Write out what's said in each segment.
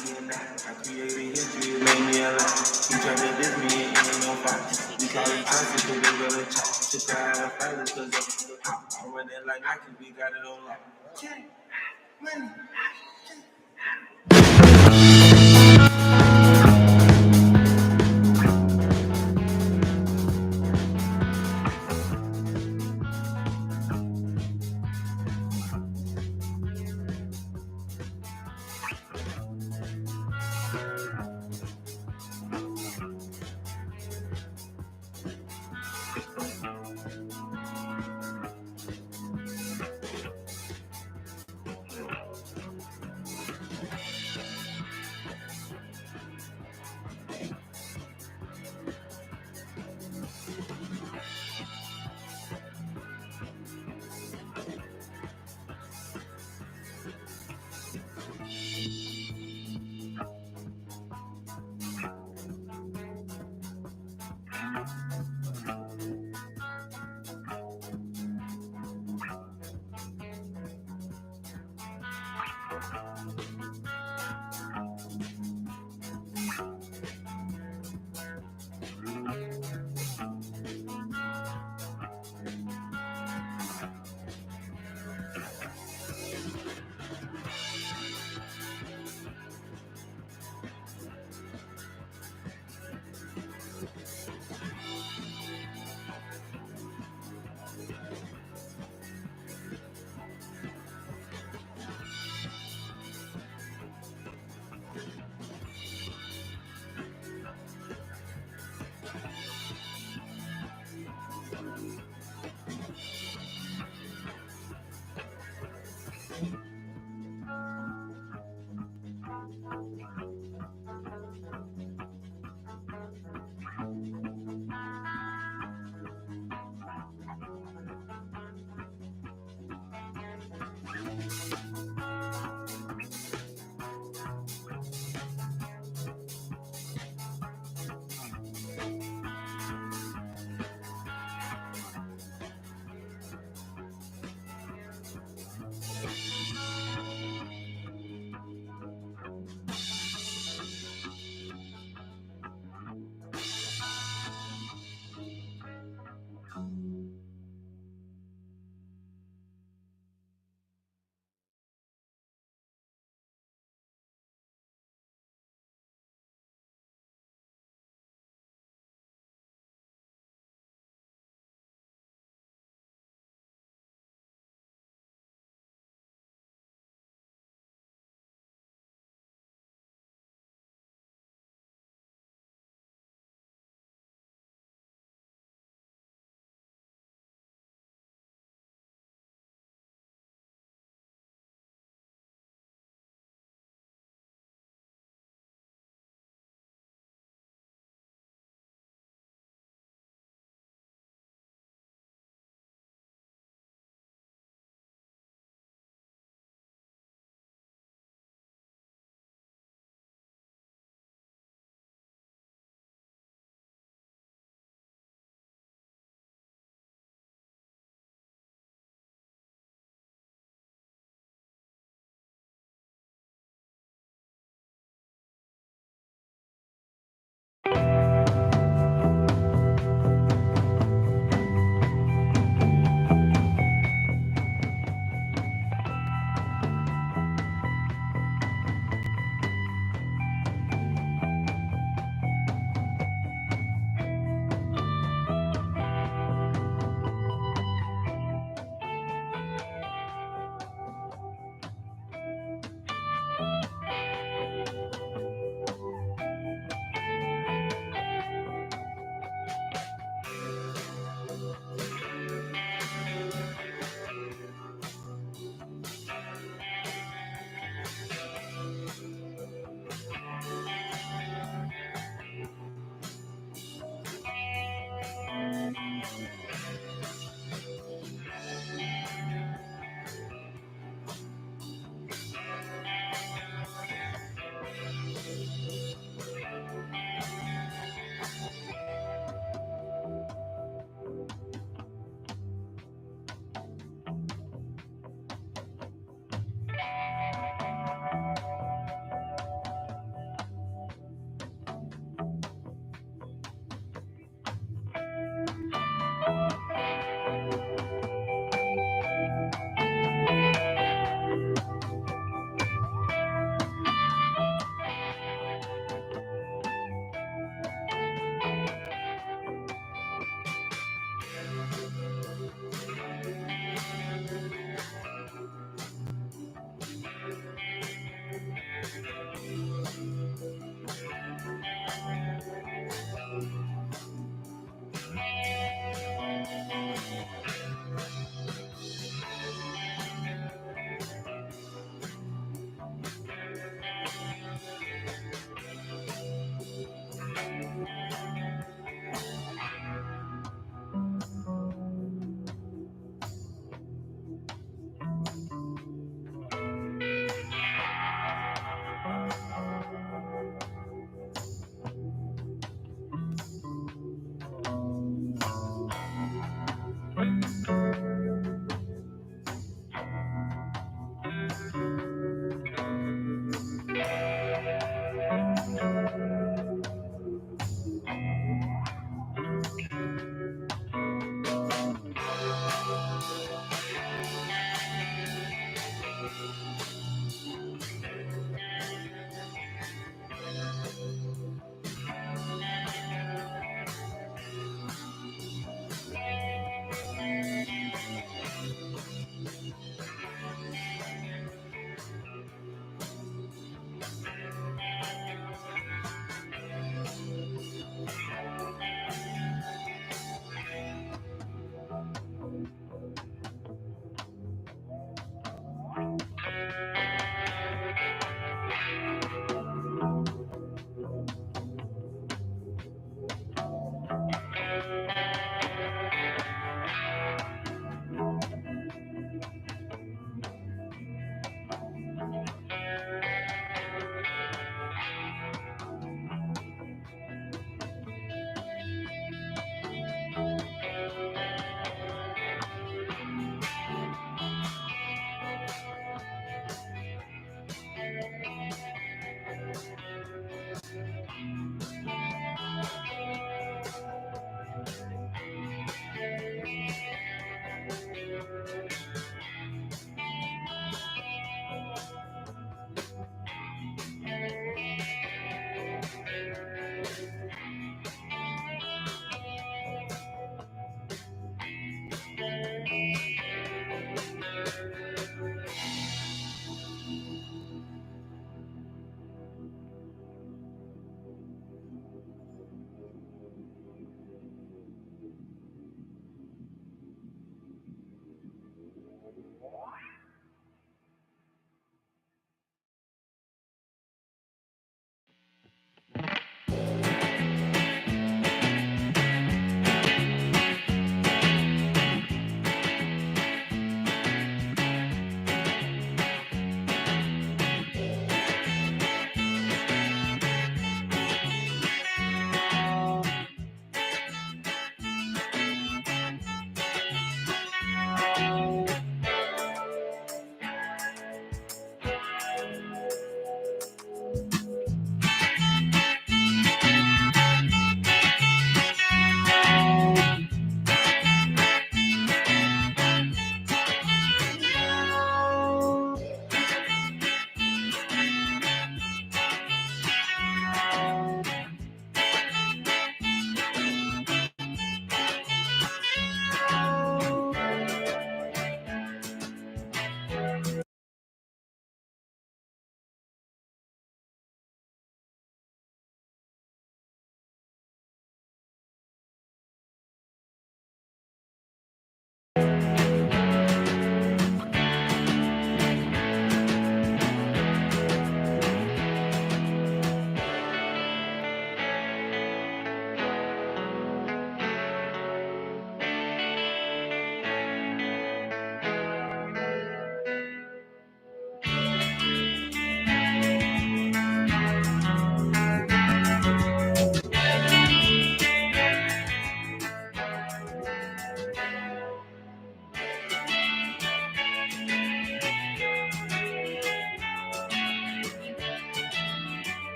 I created history, it made me alive. He tried to diss me, it ain't no fight. We call it traffic, cause they go to chop. Took her out of fighters, cause they I run it like Nike, we got it on lock. Okay, money.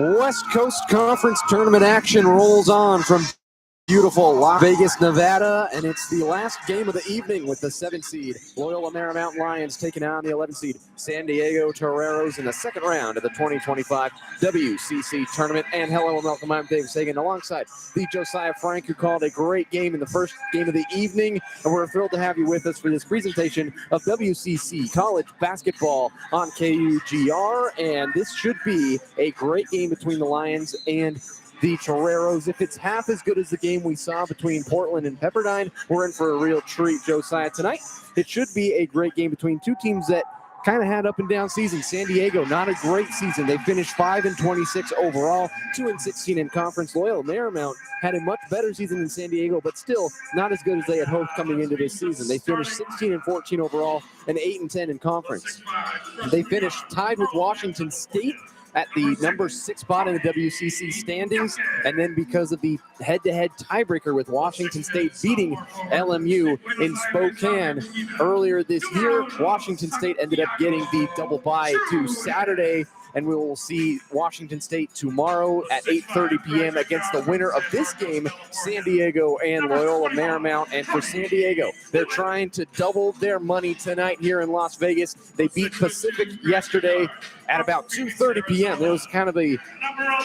West Coast Conference Tournament action rolls on from beautiful Las Vegas, Nevada, and it's the last game of the evening with the 7 seed Loyola Marymount Lions taking on the 11 seed San Diego Toreros in the second round of the 2025 WCC tournament. And hello and welcome, I'm Dave Hagen alongside the Josiah Frank, who called a great game in the first game of the evening, and we're thrilled to have you with us for this presentation of WCC college basketball on KUGR. And this should be a great game between the Lions and the Toreros. If it's half as good as the game we saw between Portland and Pepperdine, we're in for a real treat, Josiah. Tonight, it should be a great game between two teams that kind of had up and down seasons. San Diego, not a great season. They finished 5-26 overall, 2-16 in conference. Loyola Marymount had a much better season than San Diego, but still not as good as they had hoped coming into this season. They finished 16-14 overall and 8-10 in conference. They finished tied with Washington State at the number 6 spot in the WCC standings, and then because of the head-to-head tiebreaker with Washington State beating LMU in Spokane earlier this year, Washington State ended up getting the double bye to Saturday, and we will see Washington State tomorrow at 8:30 p.m. against the winner of this game, San Diego and Loyola Marymount. And for San Diego, they're trying to double their money tonight here in Las Vegas. They beat Pacific yesterday at about 2:30 p.m. It was kind of a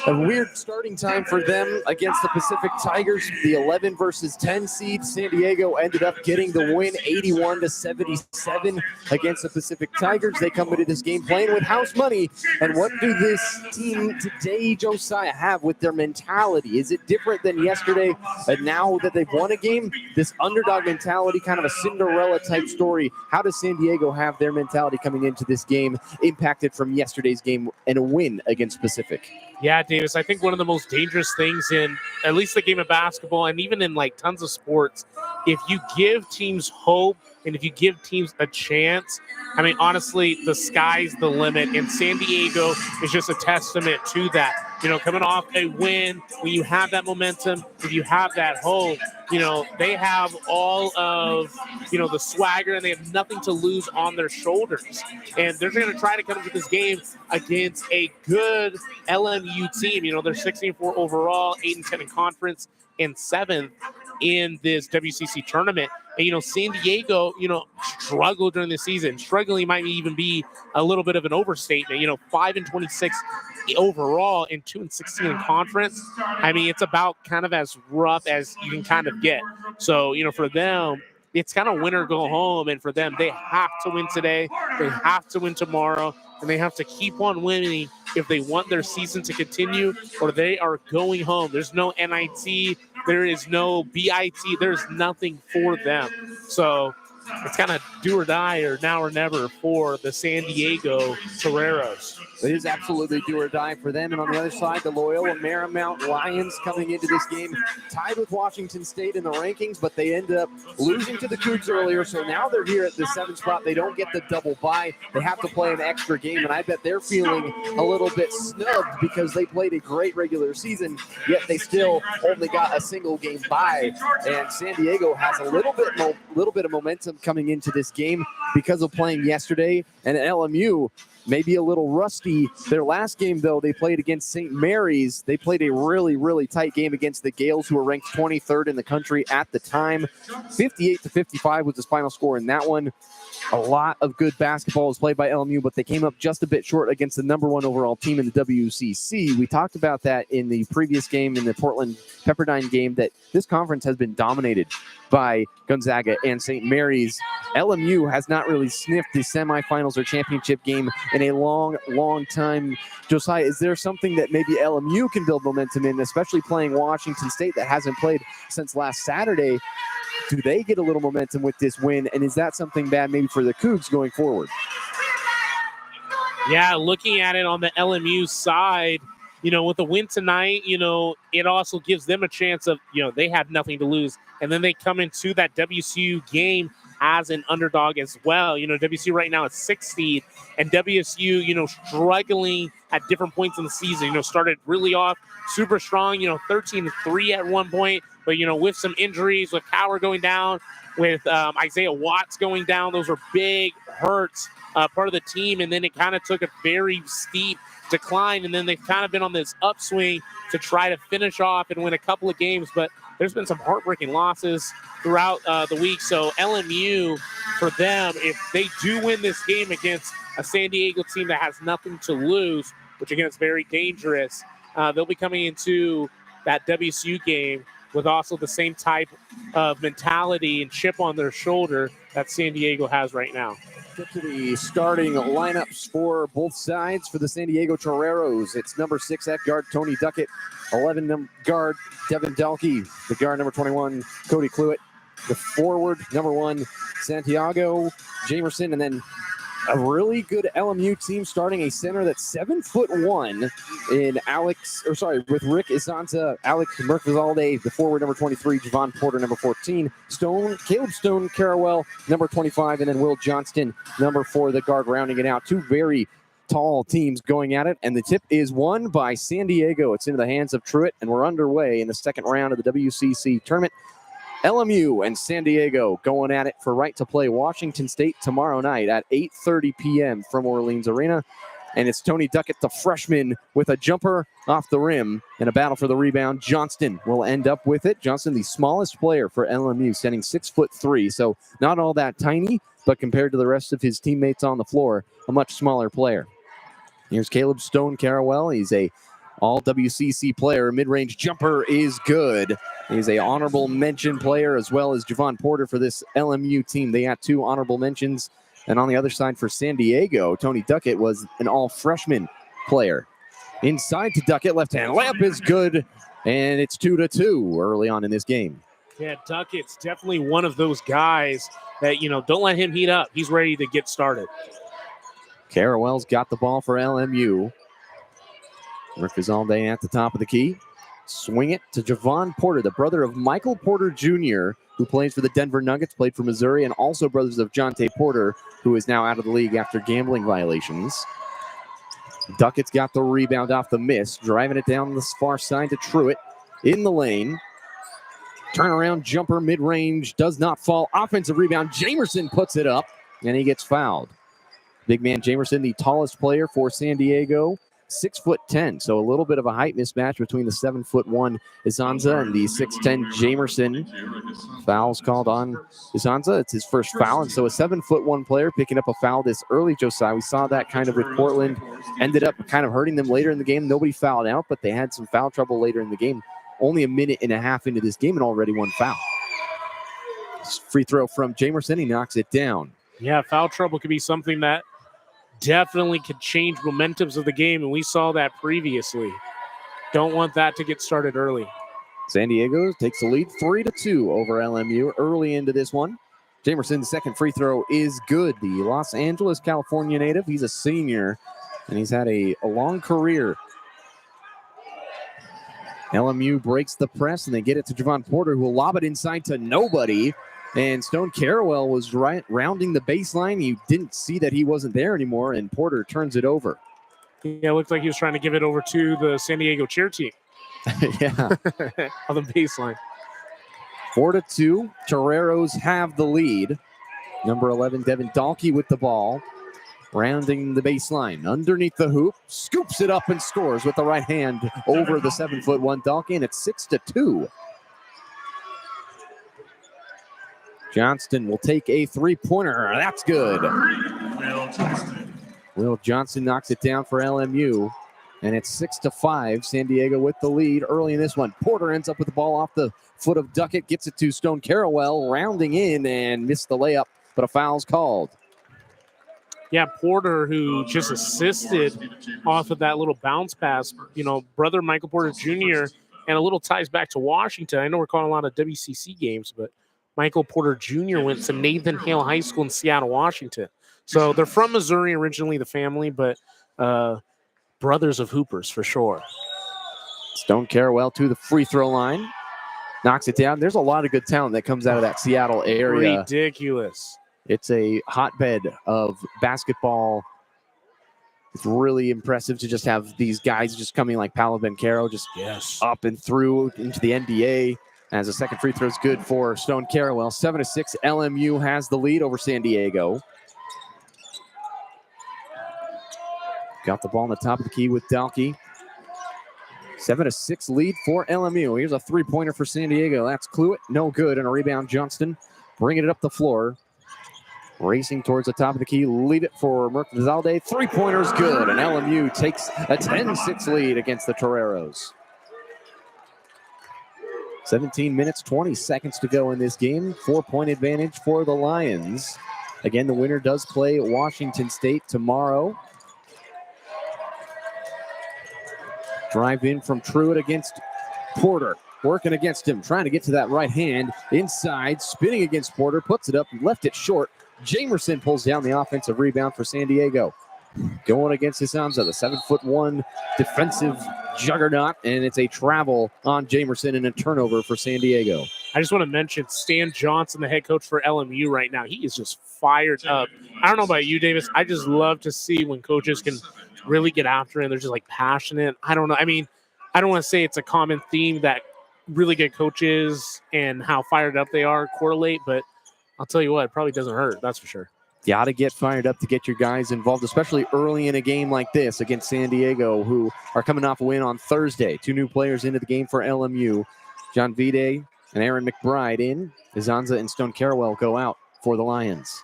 weird starting time for them against the Pacific Tigers. The 11 versus 10 seed San Diego ended up getting the win 81-77 against the Pacific Tigers. They come into this game playing with house money. And what do this team today, Josiah, have with their mentality? Is it different than yesterday? And now that they've won a game, this underdog mentality, kind of a Cinderella type story. How does San Diego have their mentality coming into this game impacted from yesterday's game and a win against Pacific? Yeah, Davis, I think one of the most dangerous things in at least the game of basketball and even in like tons of sports, if you give teams hope and if you give teams a chance, I mean, honestly, the sky's the limit. And San Diego is just a testament to that. You know, coming off a win, when you have that momentum, if you have that hope, you know, they have all of, you know, the swagger and they have nothing to lose on their shoulders. And they're going to try to come into this game against a good LMU team. You know, they're 16-4 overall, 8-10 in conference, and 7th in this WCC tournament. And, you know, San Diego, you know, struggled during the season. Struggling might even be a little bit of an overstatement. You know, 5-26 overall and 2-16 in conference. I mean, it's about kind of as rough as you can kind of get. So, you know, for them, it's kind of win or go home. And for them, they have to win today. They have to win tomorrow. And they have to keep on winning if they want their season to continue, or they are going home. There's no NIT. There is no BIT. There's nothing for them. So it's kind of do or die or now or never for the San Diego Toreros. It is absolutely do or die for them. And on the other side, the Loyola Marymount Lions coming into this game tied with Washington State in the rankings, but they ended up losing to the Cougs earlier. So now they're here at the 7th spot. They don't get the double bye. They have to play an extra game. And I bet they're feeling a little bit snubbed because they played a great regular season, yet they still only got a single game bye. And San Diego has a little bit of momentum coming into this game because of playing yesterday. And LMU maybe a little rusty. Their last game, though, they played against St. Mary's. They played a really, really tight game against the Gales, who were ranked 23rd in the country at the time. 58-55 was the final score in that one. A lot of good basketball was played by LMU, but they came up just a bit short against the number 1 overall team in the WCC. We talked about that in the previous game, in the Portland Pepperdine game, that this conference has been dominated by Gonzaga and St. Mary's. LMU has not really sniffed the semifinals or championship game in a long, long time. Josiah, is there something that maybe LMU can build momentum in, especially playing Washington State that hasn't played since last Saturday? Do they get a little momentum with this win, and is that something bad maybe for the Cougs going forward? Yeah, looking at it on the LMU side, you know, with the win tonight, you know, it also gives them a chance of, you know, they have nothing to lose. And then they come into that WCU game as an underdog as well. You know, WCU right now is 6th seed, and WSU, you know, struggling at different points in the season. You know, started really off super strong, you know, 13-3 at one point, but, you know, with some injuries, with Cower going down, with Isaiah Watts going down, those were big hurts, part of the team. And then it kind of took a very steep decline, and then they've kind of been on this upswing to try to finish off and win a couple of games, but there's been some heartbreaking losses throughout the week. So LMU, for them, if they do win this game against a San Diego team that has nothing to lose, which again is very dangerous, they'll be coming into that WCU game with also the same type of mentality and chip on their shoulder that San Diego has right now. Get to the starting lineups for both sides for the San Diego Toreros. It's number 6 at guard, Tony Duckett. 11 guard, Devin Dalkey. The guard, number 21, Cody Cluett. The forward, number 1, Santiago Jamerson. And then a really good LMU team starting a center that's 7'1" with Rick Isanza, Alex Mercazalde, the forward, number 23, Javon Porter, number 14, Caleb Stone Carawell, number 25, and then Will Johnston, number 4, the guard, rounding it out. Two very tall teams going at it, and the tip is won by San Diego. It's into the hands of Truitt, and we're underway in the second round of the WCC tournament. LMU and San Diego going at it for right to play Washington State tomorrow night at 8:30 p.m. from Orleans Arena. And it's Tony Duckett, the freshman, with a jumper off the rim and a battle for the rebound. Johnston will end up with it. Johnston, the smallest player for LMU, standing 6'3", so not all that tiny, but compared to the rest of his teammates on the floor, a much smaller player. Here's Caleb Stone Carawell. He's a all WCC player. Mid-range jumper is good. He's a honorable mention player, as well as Javon Porter for this LMU team. They got 2 honorable mentions. And on the other side for San Diego, Tony Duckett was an all-freshman player. Inside to Duckett, left-hand layup is good, and it's 2-2 early on in this game. Yeah, Duckett's definitely one of those guys that, don't let him heat up. He's ready to get started. Carawell's got the ball for LMU. Mercazalde at the top of the key. Swing it to Javon Porter, the brother of Michael Porter Jr., who plays for the Denver Nuggets, played for Missouri, and also brothers of Jonte Porter, who is now out of the league after gambling violations. Duckett's got the rebound off the miss, driving it down the far side to Truitt in the lane. Turnaround jumper, mid-range, does not fall. Offensive rebound, Jamerson puts it up, and he gets fouled. Big man Jamerson, the tallest player for San Diego, 6'10", so a little bit of a height mismatch between the 7'1" Isanza and the 6'10" Jamerson. Fouls called on Isanza. It's his first foul, and so a 7'1" player picking up a foul this early, Josiah. We saw that kind of with Portland. Ended up kind of hurting them later in the game. Nobody fouled out, but they had some foul trouble later in the game. Only a minute and a half into this game and already 1 foul. Free throw from Jamerson. He knocks it down. Yeah, foul trouble could be something that definitely could change momentums of the game, and we saw that previously. Don't want that to get started early. San Diego takes the lead 3-2 over LMU early into this one. Jamerson's second free throw is good. The Los Angeles, California native. He's a senior, and he's had a long career. LMU breaks the press, and they get it to Javon Porter, who will lob it inside to nobody. And Stone Carawell was rounding the baseline. You didn't see that he wasn't there anymore, and Porter turns it over. Yeah, it looked like he was trying to give it over to the San Diego cheer team. Yeah. On the baseline. 4-2. Toreros have the lead. Number 11, Devin Dalkey with the ball. Rounding the baseline. Underneath the hoop. Scoops it up and scores with the right hand over the 7'1" Dalkey, and it's 6-2. Johnston will take a three-pointer. That's good. Will Johnson knocks it down for LMU. And it's 6-5. San Diego with the lead early in this one. Porter ends up with the ball off the foot of Duckett. Gets it to Stone Carawell. Rounding in and missed the layup. But a foul's called. Yeah, Porter, who just assisted off of that little bounce pass. Brother Michael Porter Jr. and a little ties back to Washington. I know we're calling a lot of WCC games, but Michael Porter Jr. went to Nathan Hale High School in Seattle, Washington. So they're from Missouri originally, the family, but brothers of hoopers for sure. Stone Carawell to the free throw line. Knocks it down. There's a lot of good talent that comes out of that Seattle area. Ridiculous. It's a hotbed of basketball. It's really impressive to just have these guys just coming like Paolo Bencaro, just up and through into the NBA. As a second free throw is good for Stone Carawell. 7-6, LMU has the lead over San Diego. Got the ball on the top of the key with Dalkey. 7-6 lead for LMU. Here's a three-pointer for San Diego. That's Cluett. No good. And a rebound, Johnston. Bringing it up the floor. Racing towards the top of the key. Leave it for Mercazalde. Three-pointer's good. And LMU takes a 10-6 lead against the Toreros. 17 minutes, 20 seconds to go in this game. 4-point advantage for the Lions. Again, the winner does play Washington State tomorrow. Drive in from Truitt against Porter. Working against him, trying to get to that right hand. Inside, spinning against Porter, puts it up, left it short. Jamerson pulls down the offensive rebound for San Diego. Going against Isanza, the 7'1" defensive juggernaut, and it's a travel on Jamerson and a turnover for San Diego. I just want to mention Stan Johnson, the head coach for LMU right now. He is just fired up. I don't know about you, Davis. I just love to see when coaches can really get after it. They're just like passionate. I don't know. I mean, I don't want to say it's a common theme that really good coaches and how fired up they are correlate, but I'll tell you what, it probably doesn't hurt. That's for sure. Got to get fired up to get your guys involved, especially early in a game like this against San Diego, who are coming off a win on Thursday. Two new players into the game for LMU. John Vide and Aaron McBride in. Isanza and Stone Carawell go out for the Lions.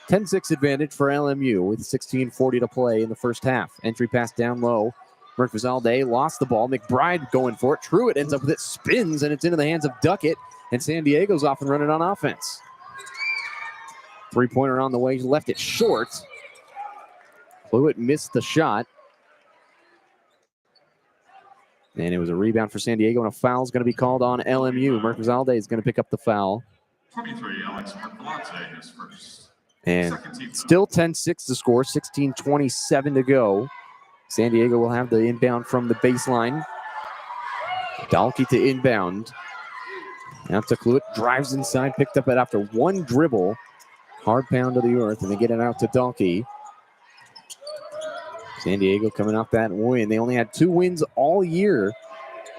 10-6 advantage for LMU with 16:40 to play in the first half. Entry pass down low. Mercazalde lost the ball. McBride going for it. Truitt ends up with it, spins, and it's into the hands of Duckett. And San Diego's off and running on offense. Three-pointer on the way, left it short. Cluett missed the shot. And it was a rebound for San Diego, and a foul is going to be called on LMU. Mercazalde is going to pick up the foul. 23, Alex Mercazalde is first. And still 10-6 to score, 16:27 to go. San Diego will have the inbound from the baseline. Dalkey to inbound. Now to Cluett, drives inside, picked up it after one dribble. Hard pound to the earth, and they get it out to Dalkey. San Diego coming off that win. They only had 2 wins all year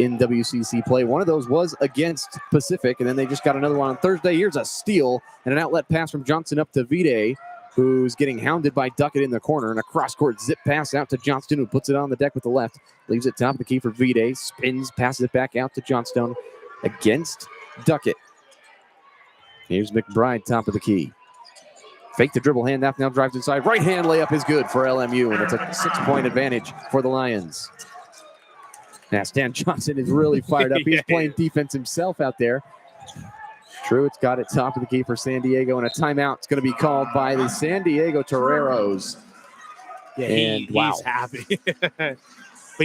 in WCC play. One of those was against Pacific, and then they just got another one on Thursday. Here's a steal and an outlet pass from Johnson up to Vide, who's getting hounded by Duckett in the corner, and a cross-court zip pass out to Johnston, who puts it on the deck with the left. Leaves it top of the key for Vide, spins, passes it back out to Johnstone against Duckett. Here's McBride, top of the key. Fake the dribble, hand off, now drives inside. Right hand layup is good for LMU, and it's a 6-point advantage for the Lions. Now Stan Johnson is really fired up. He's playing defense himself out there. Truitt's got it top of the key for San Diego, and a timeout is going to be called by the San Diego Toreros. Yeah, he's happy. But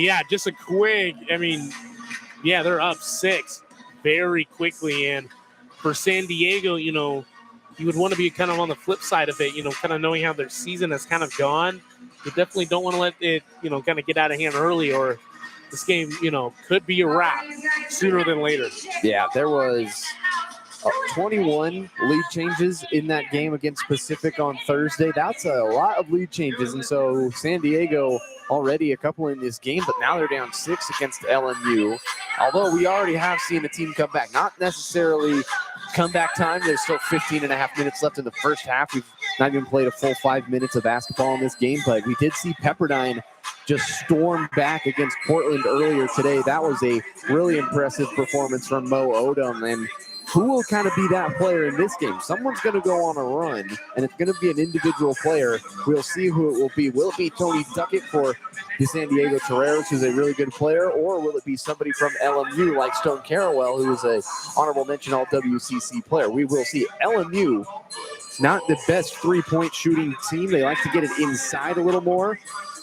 yeah, just a quick, they're up 6 very quickly. And for San Diego, you would want to be kind of on the flip side of it, kind of knowing how their season has kind of gone. You definitely don't want to let it, kind of get out of hand early, or this game, could be a wrap sooner than later. Yeah, there was 21 lead changes in that game against Pacific on Thursday. That's a lot of lead changes. And so San Diego already a couple in this game, but now they're down 6 against LMU. Although we already have seen a team come back, not necessarily comeback time. There's still 15 and a half minutes left in the first half. We've not even played a full 5 minutes of basketball in this game, but we did see Pepperdine just storm back against Portland earlier today. That was a really impressive performance from Mo Odom. And who will kind of be that player in this game? Someone's going to go on a run, and it's going to be an individual player. We'll see who it will be. Will it be Tony Duckett for the San Diego Toreros, who's a really good player, or will it be somebody from LMU like Stone Carawell, who is a honorable mention all-WCC player? We will see. LMU, not the best three-point shooting team. They like to get it inside a little more.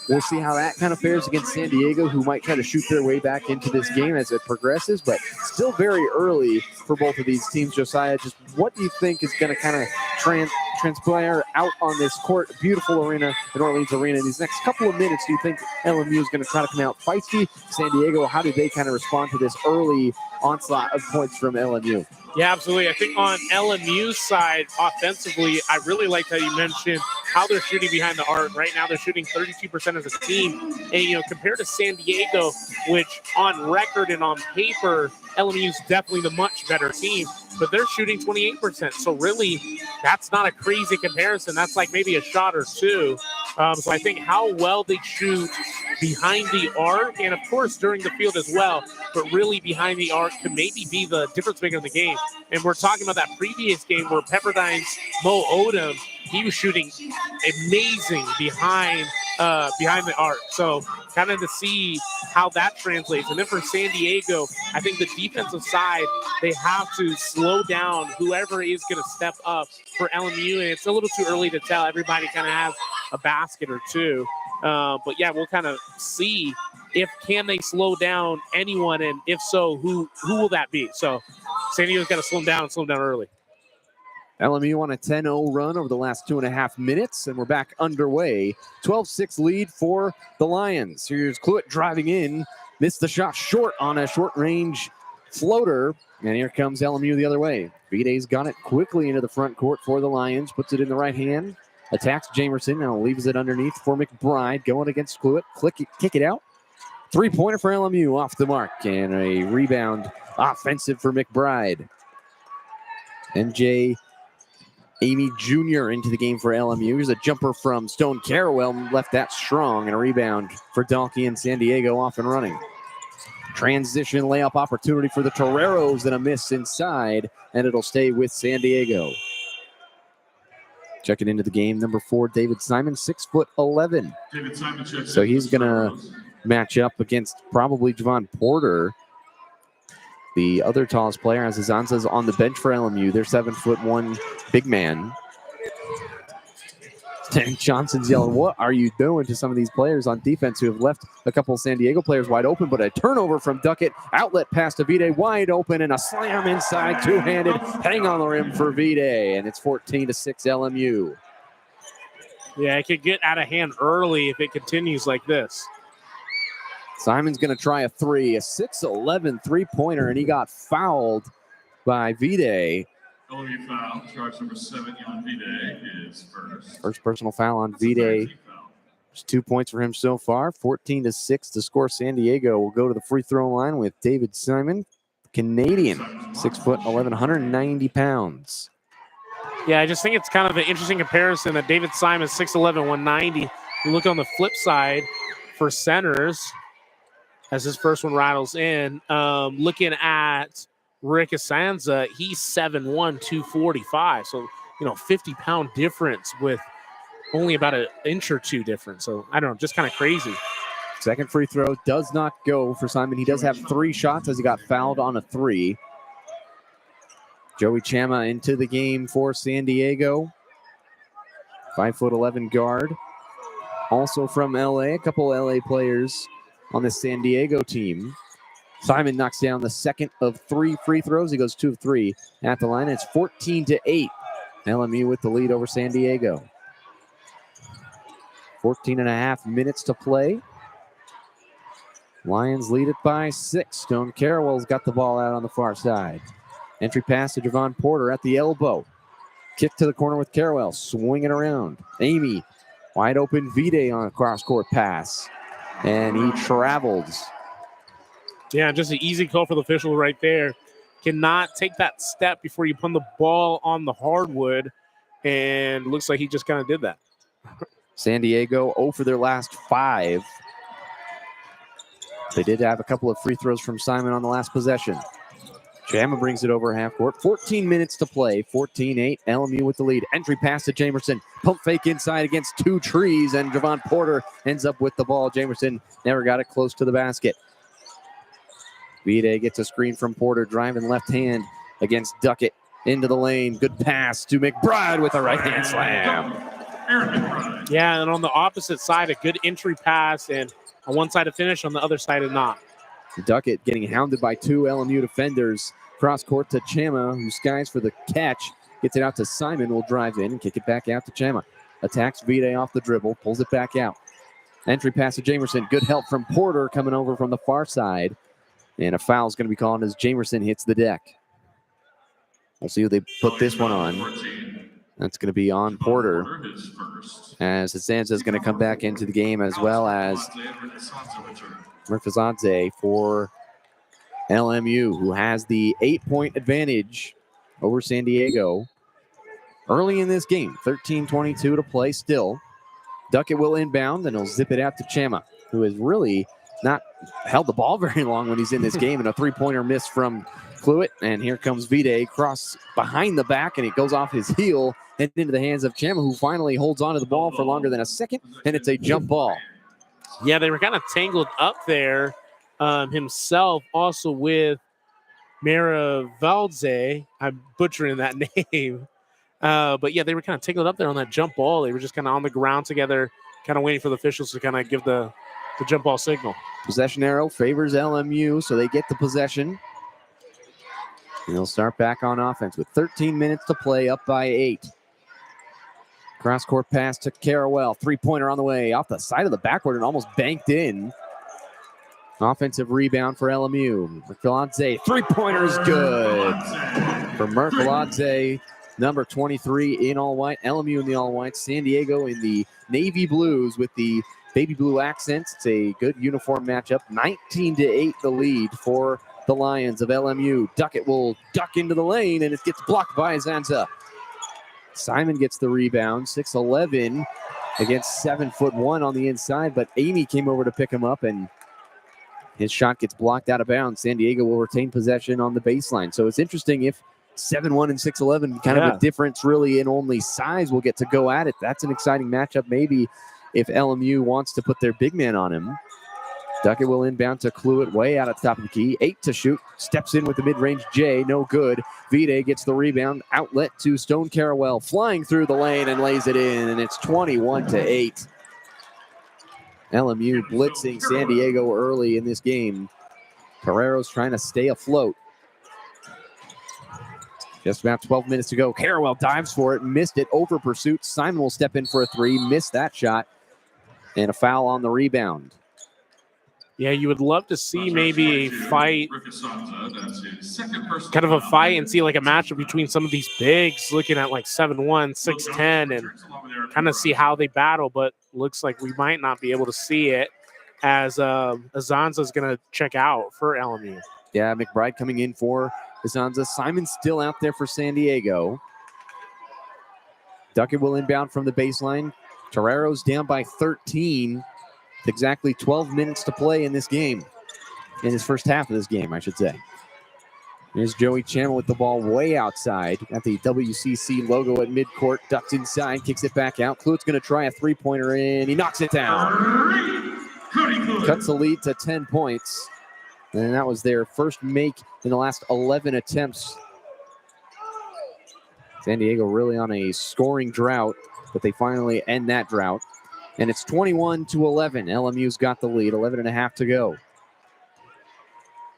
We'll see how that kind of fares against San Diego, who might try to shoot their way back into this game as it progresses, but still very early for both of these teams. Josiah, just what do you think is going to kind of transpire out on this court? Beautiful arena, the New Orleans Arena. In these next couple of minutes, do you think LMU is going to try to come out feisty? San Diego, how do they kind of respond to this early onslaught of points from LMU? Yeah, absolutely. I think on LMU's side, offensively, I really like how you mentioned how they're shooting behind the arc. Right now, they're shooting 32% as a team. And, compared to San Diego, which on record and on paper, LMU is definitely the much better team, but they're shooting 28%. So really, that's not a crazy comparison. That's like maybe a shot or two. So I think how well they shoot behind the arc, and of course during the field as well, but really behind the arc can maybe be the difference maker in the game. And we're talking about that previous game where Pepperdine's Mo Odom, he was shooting amazing behind the arc. So kind of to see how that translates. And then for San Diego, I think the defensive side, they have to slow down whoever is going to step up for LMU. And it's a little too early to tell. Everybody kind of has a basket or two. But yeah, we'll kind of see if can they slow down anyone, and if so, who will that be? So San Diego's got to slow them down early. LMU on a 10-0 run over the last 2.5 minutes, and we're back underway. 12-6 lead for the Lions. Here's Cluett driving in, missed the shot short on a short-range floater, and here comes LMU the other way. Vide's got it quickly into the front court for the Lions, puts it in the right hand, attacks Jamerson, now leaves it underneath for McBride, going against Cluett, kick it out. Three-pointer for LMU off the mark, and a rebound offensive for McBride. MJ Amy Jr. into the game for LMU. Here's a jumper from Stone Carrawell, left that strong, and a rebound for Donkey and San Diego off and running. Transition layup opportunity for the Toreros, and a miss inside, and it'll stay with San Diego. Checking into the game, number 4, David Simon, 6'11". David Simon checks So he's going to match up against probably Javon Porter, the other tallest player, as Azanza's on the bench for LMU. They're 7'1" big man. And Johnson's yelling, "What are you doing?" to some of these players on defense who have left a couple San Diego players wide open, but a turnover from Duckett. Outlet pass to Vide, wide open, and a slam inside, two-handed. Hang on the rim for Vide, and it's 14-6 LMU. Yeah, it could get out of hand early if it continues like this. Simon's going to try a three, a 6'11" three-pointer, and he got fouled by Vide. LMU foul, charge number 7 on Vide is first. First personal foul on Vide. There's 2 points for him so far. 14-6 to score. San Diego will go to the free throw line with David Simon, Canadian, 6'11", 190 pounds. Yeah, I just think it's kind of an interesting comparison that David Simon, 6'11", 190. You look on the flip side for centers, as his first one rattles in. Looking at Rick Asanza, he's 7'1", 245. So, 50-pound difference with only about an inch or two difference. So, I don't know, just kind of crazy. Second free throw does not go for Simon. He does have 3 shots as he got fouled on a 3. Joey Chama into the game for San Diego. 5'11" guard. Also from LA, a couple LA players on the San Diego team. Simon knocks down the second of 3 free throws. He goes 2 of 3 at the line. It's 14-8. LMU with the lead over San Diego. 14.5 minutes to play. Lions lead it by 6. Stone Carrawell's got the ball out on the far side. Entry pass to Javon Porter at the elbow. Kick to the corner with Carrawell. Swinging around. Amy, wide open Vide on a cross-court pass. And he travels. Yeah, just an easy call for the official right there. Cannot take that step before you put the ball on the hardwood. And looks like he just kind of did that. San Diego 0 for their last 5. They did have a couple of free throws from Simon on the last possession. Chama brings it over half court. 14 minutes to play. 14-8. LMU with the lead. Entry pass to Jamerson. Pump fake inside against 2 trees, and Javon Porter ends up with the ball. Jamerson never got it close to the basket. Vide gets a screen from Porter, driving left hand against Duckett into the lane. Good pass to McBride with a right hand slam. Yeah, and on the opposite side, a good entry pass, and on one side a finish, on the other side a not. Duckett getting hounded by 2 LMU defenders. Cross court to Chama, who skies for the catch. Gets it out to Simon, will drive in and kick it back out to Chama. Attacks Vide off the dribble, pulls it back out. Entry pass to Jamerson. Good help from Porter coming over from the far side. And a foul is going to be called as Jamerson hits the deck. We'll see who they put this one on. That's going to be on Porter, His first. as Zanza is going to come back into the game, as well as Murfazadze for LMU, who has the 8-point advantage over San Diego early in this game. 13:22 to play still. Duckett will inbound, and he'll zip it out to Chama, who has really not held the ball very long when he's in this game, and a three-pointer miss from Cluett. And here comes Vide, cross behind the back, and it goes off his heel and into the hands of Chama, who finally holds onto the ball for longer than a second, and it's a jump ball. Yeah, they were kind of tangled up there himself, also with Marymount. I'm butchering that name. But yeah, they were kind of tangled up there on that jump ball. They were just kind of on the ground together, kind of waiting for the officials to kind of give the jump ball signal. Possession arrow favors LMU, so they get the possession. And they'll start back on offense with 13 minutes to play, up by 8. Cross-court pass to Carawell. Three-pointer on the way, off the side of the backboard and almost banked in. Offensive rebound for LMU. Merkeladze, three-pointer is good for Merkeladze, number 23 in all white. LMU in the all white. San Diego in the navy blues with the baby blue accents. It's a good uniform matchup. 19-8 the lead for the Lions of LMU. Duckett will duck into the lane, and it gets blocked by Zanza. Simon gets the rebound. 6'11" against 7'1" on the inside, but Amy came over to pick him up, and his shot gets blocked out of bounds. San Diego will retain possession on the baseline. So it's interesting if 7'1" and 6'11", kind of a difference really in only size, will get to go at it. That's an exciting matchup maybe if LMU wants to put their big man on him. Duckett will inbound to Cluett, way out at the top of the key. 8 to shoot. Steps in with the mid-range J. No good. Vide gets the rebound. Outlet to Stone Carawell. Flying through the lane and lays it in. And it's 21-8. LMU blitzing San Diego early in this game. Carrero's trying to stay afloat. Just about 12 minutes to go. Carawell dives for it. Missed it. Over pursuit. Simon will step in for a three. Missed that shot. And a foul on the rebound. Yeah, you would love to see maybe a fight, kind of a fight, and see like a matchup between some of these bigs, looking at like 7'1", 6'10", and kind of see how they battle. But looks like we might not be able to see it, as Azanza is going to check out for LMU. Yeah, McBride coming in for Azanza. Simon's still out there for San Diego. Duckett will inbound from the baseline. Torero's down by 13. Exactly 12 minutes to play in this game. In his first half of this game, I should say. Here's Joey Channel with the ball way outside. Got the WCC logo at midcourt. Ducks inside, kicks it back out. Cluett's going to try a three-pointer in. He knocks it down. Cuts the lead to 10 points. And that was their first make in the last 11 attempts. San Diego really on a scoring drought, but they finally end that drought. And it's 21-11. LMU's got the lead, 11 and a half to go.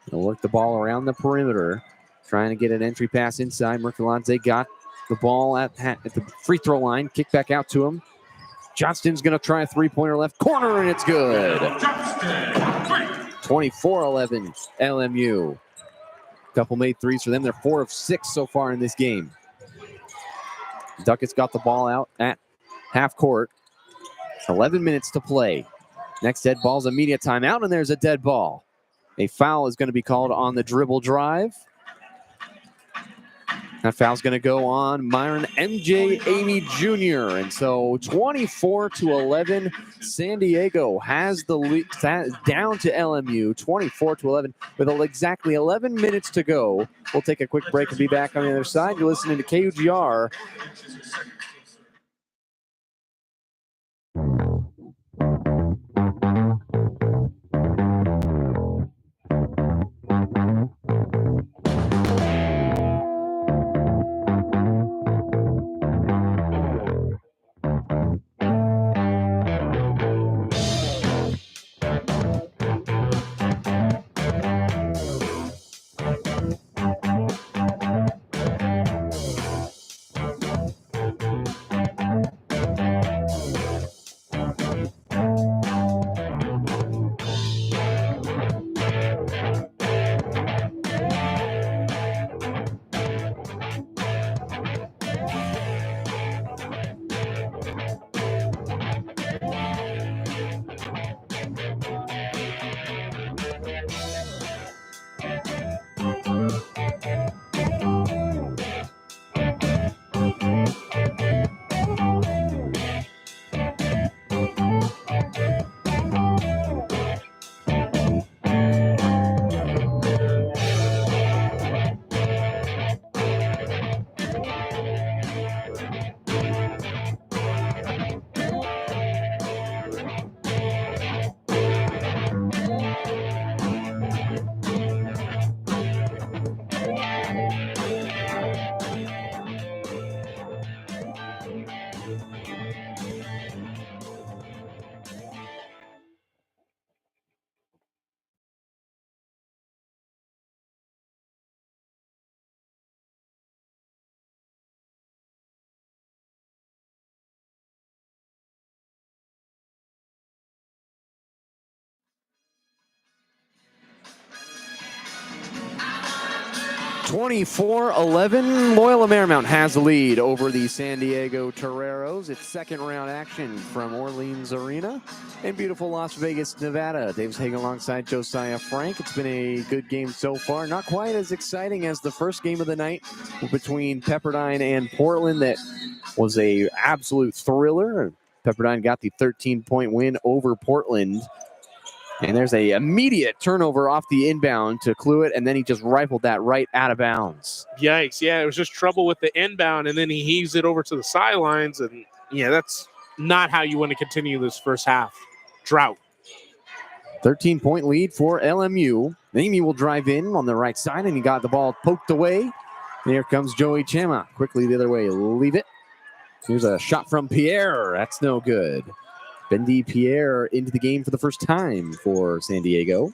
They'll work the ball around the perimeter, trying to get an entry pass inside. Merkeladze got the ball at the free throw line, kick back out to him. Johnston's going to try a three-pointer left corner, and it's good. 24-11 LMU. Couple made threes for them. They're 4 of 6 so far in this game. Duckett's got the ball out at half court. 11 minutes to play. Next dead ball's a media timeout, and there's a dead ball. A foul is going to be called on the dribble drive. That foul's going to go on Myron MJ Amy Jr. And so 24-11, San Diego has the lead down to LMU, 24-11, with exactly 11 minutes to go. We'll take a quick break and be back on the other side. You're listening to KUGR. 24-11, Loyola Marymount has the lead over the San Diego Toreros. It's second round action from Orleans Arena in beautiful Las Vegas, Nevada. Davis Hagen alongside Josiah Frank. It's been a good game so far. Not quite as exciting as the first game of the night between Pepperdine and Portland. That was a absolute thriller. Pepperdine got the 13-point win over Portland. And there's a immediate turnover off the inbound to Cluett, and then he just rifled that right out of bounds. Yikes, yeah, it was just trouble with the inbound, and then he heaves it over to the sidelines, and yeah, that's not how you want to continue this first half drought. 13-point lead for LMU. Amy will drive in on the right side, and he got the ball poked away. And here comes Joey Chama. Quickly the other way, leave it. Here's a shot from Pierre. That's no good. Bendy Pierre into the game for the first time for San Diego.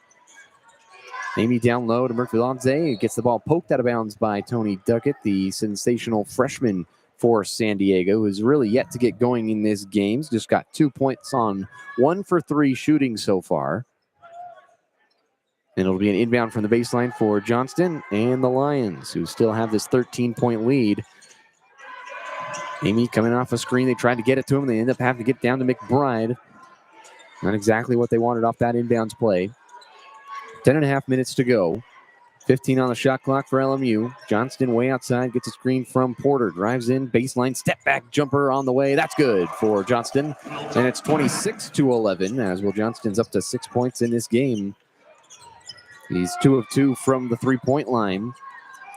Amy down low to Murphy-Lonze. Gets the ball poked out of bounds by Tony Duckett, the sensational freshman for San Diego, who's really yet to get going in this game. He's just got 2 points on 1 for 3 shooting so far. And it'll be an inbound from the baseline for Johnston and the Lions, who still have this 13-point lead. Amy coming off a screen. They tried to get it to him. They end up having to get down to McBride. Not exactly what they wanted off that inbounds play. 10.5 minutes to go. 15 on the shot clock for LMU. Johnston way outside. Gets a screen from Porter. Drives in. Baseline step back jumper on the way. That's good for Johnston. And it's 26-11 as Will Johnston's up to 6 points in this game. He's 2 of 2 from the three-point line.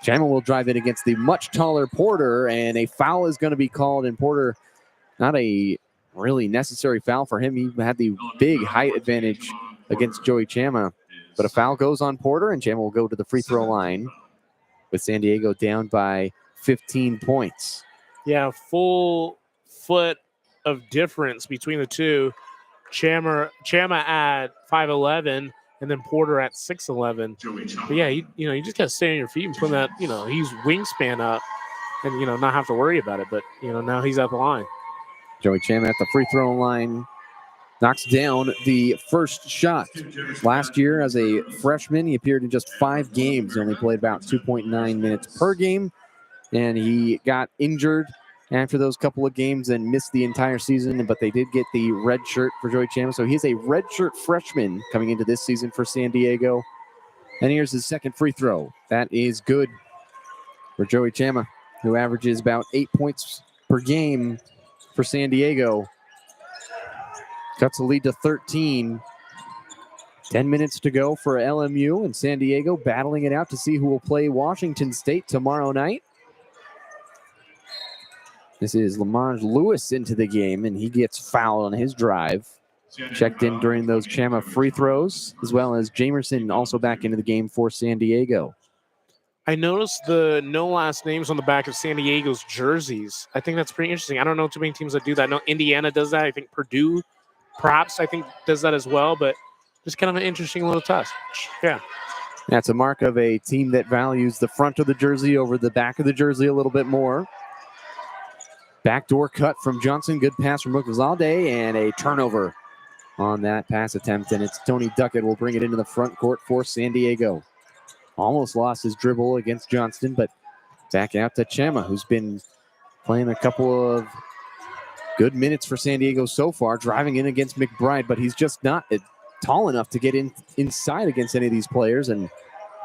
Chama will drive in against the much taller Porter, and a foul is going to be called. And Porter, not a really necessary foul for him. He had the big height advantage against Joey Chama. But a foul goes on Porter, and Chama will go to the free throw line with San Diego down by 15 points. Yeah, full foot of difference between the two. Chama at 5'11", and then Porter at 6'11". But yeah, you just gotta stay on your feet and put that, he's wingspan up, and not have to worry about it. But now he's at the line. Joey Chama at the free throw line knocks down the first shot. Last year, as a freshman, he appeared in just 5 games. He only played about 2.9 minutes per game, and he got injured after those couple of games and missed the entire season, but they did get the red shirt for Joey Chama. So he's a red shirt freshman coming into this season for San Diego. And here's his second free throw. That is good for Joey Chama, who averages about 8 points per game for San Diego. Cuts the lead to 13. 10 minutes to go for LMU, and San Diego battling it out to see who will play Washington State tomorrow night. This is Lamont Lewis into the game, and he gets fouled on his drive. Checked in during those Chama free throws, as well as Jamerson also back into the game for San Diego. I noticed the no last names on the back of San Diego's jerseys. I think that's pretty interesting. I don't know too many teams that do that. I know Indiana does that. I think Purdue, perhaps, does that as well, but just kind of an interesting little touch. Yeah. That's a mark of a team that values the front of the jersey over the back of the jersey a little bit more. Backdoor cut from Johnson. Good pass from Mukazalde, and a turnover on that pass attempt. And it's Tony Duckett will bring it into the front court for San Diego. Almost lost his dribble against Johnston, but back out to Chama, who's been playing a couple of good minutes for San Diego so far, driving in against McBride, but he's just not tall enough to get inside against any of these players. And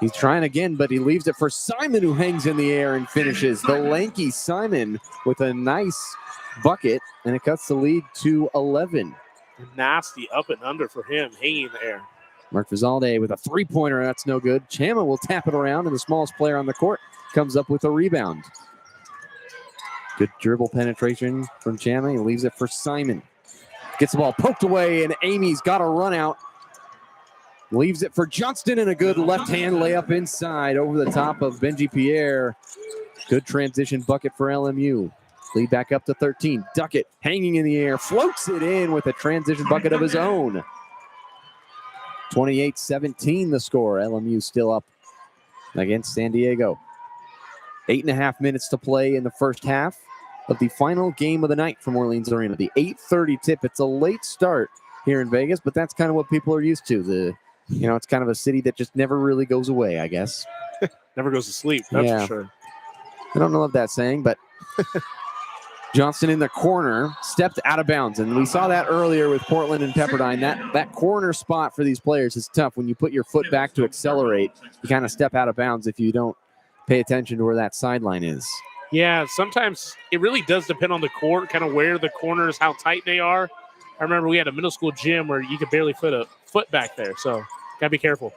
he's trying again, but he leaves it for Simon, who hangs in the air and finishes. The lanky Simon with a nice bucket, and it cuts the lead to 11. Nasty up and under for him, hanging in the air. Mark Vizalde with a three-pointer. That's no good. Chama will tap it around, and the smallest player on the court comes up with a rebound. Good dribble penetration from Chama. He leaves it for Simon. Gets the ball poked away, and Amy's got a run out. Leaves it for Johnston, and a good left-hand layup inside over the top of Benji Pierre. Good transition bucket for LMU. Lead back up to 13. Duckett hanging in the air, floats it in with a transition bucket of his own. 28-17 the score. LMU still up against San Diego. 8.5 minutes to play in the first half of the final game of the night from Orleans Arena. The 8:30 tip. It's a late start here in Vegas, but that's kind of what people are used to. The You know, it's kind of a city that just never really goes away, I guess. Never goes to sleep, that's Yeah. for sure. I don't love that saying, but Johnston in the corner stepped out of bounds. And we saw that earlier with Portland and Pepperdine. That corner spot for these players is tough. When you put your foot back to accelerate, you kind of step out of bounds if you don't pay attention to where that sideline is. Yeah, sometimes it really does depend on the court, kind of where the corners, how tight they are. I remember we had a middle school gym where you could barely put a foot back there, so got to be careful.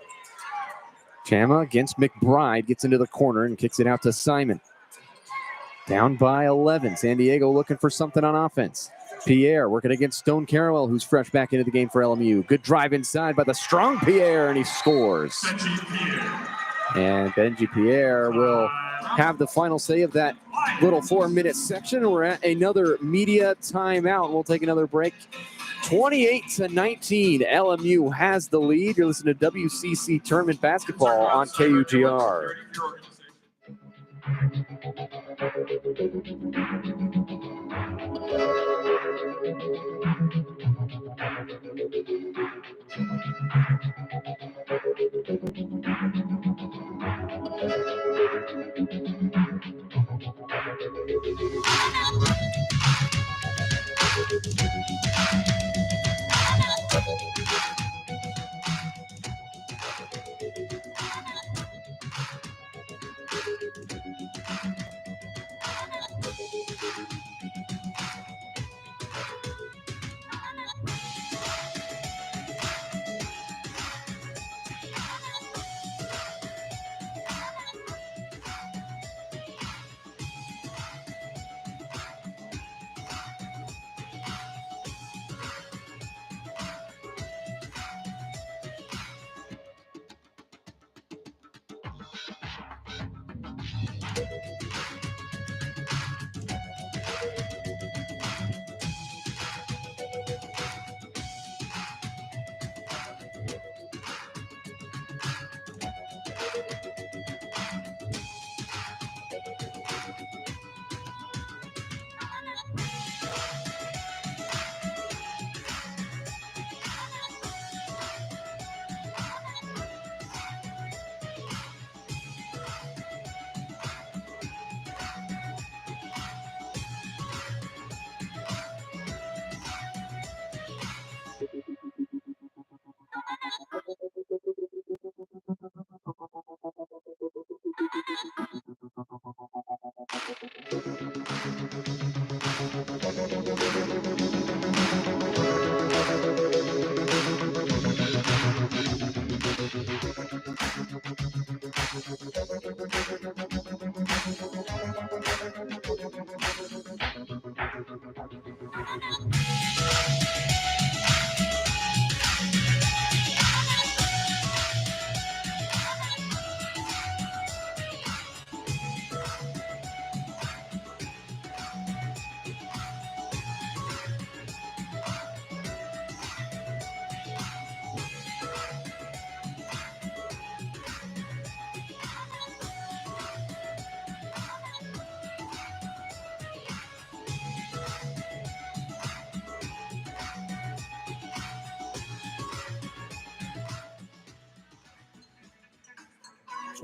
Chama against McBride, gets into the corner and kicks it out to Simon. Down by 11. San Diego looking for something on offense. Pierre working against Stone Carrawell, who's fresh back into the game for LMU. Good drive inside by the strong Pierre, and he scores. And Benji Pierre will have the final say of that little 4-minute section. We're at another media timeout. We'll take another break. 28-19, LMU has the lead. You're listening to WCC Tournament Basketball on KUGR.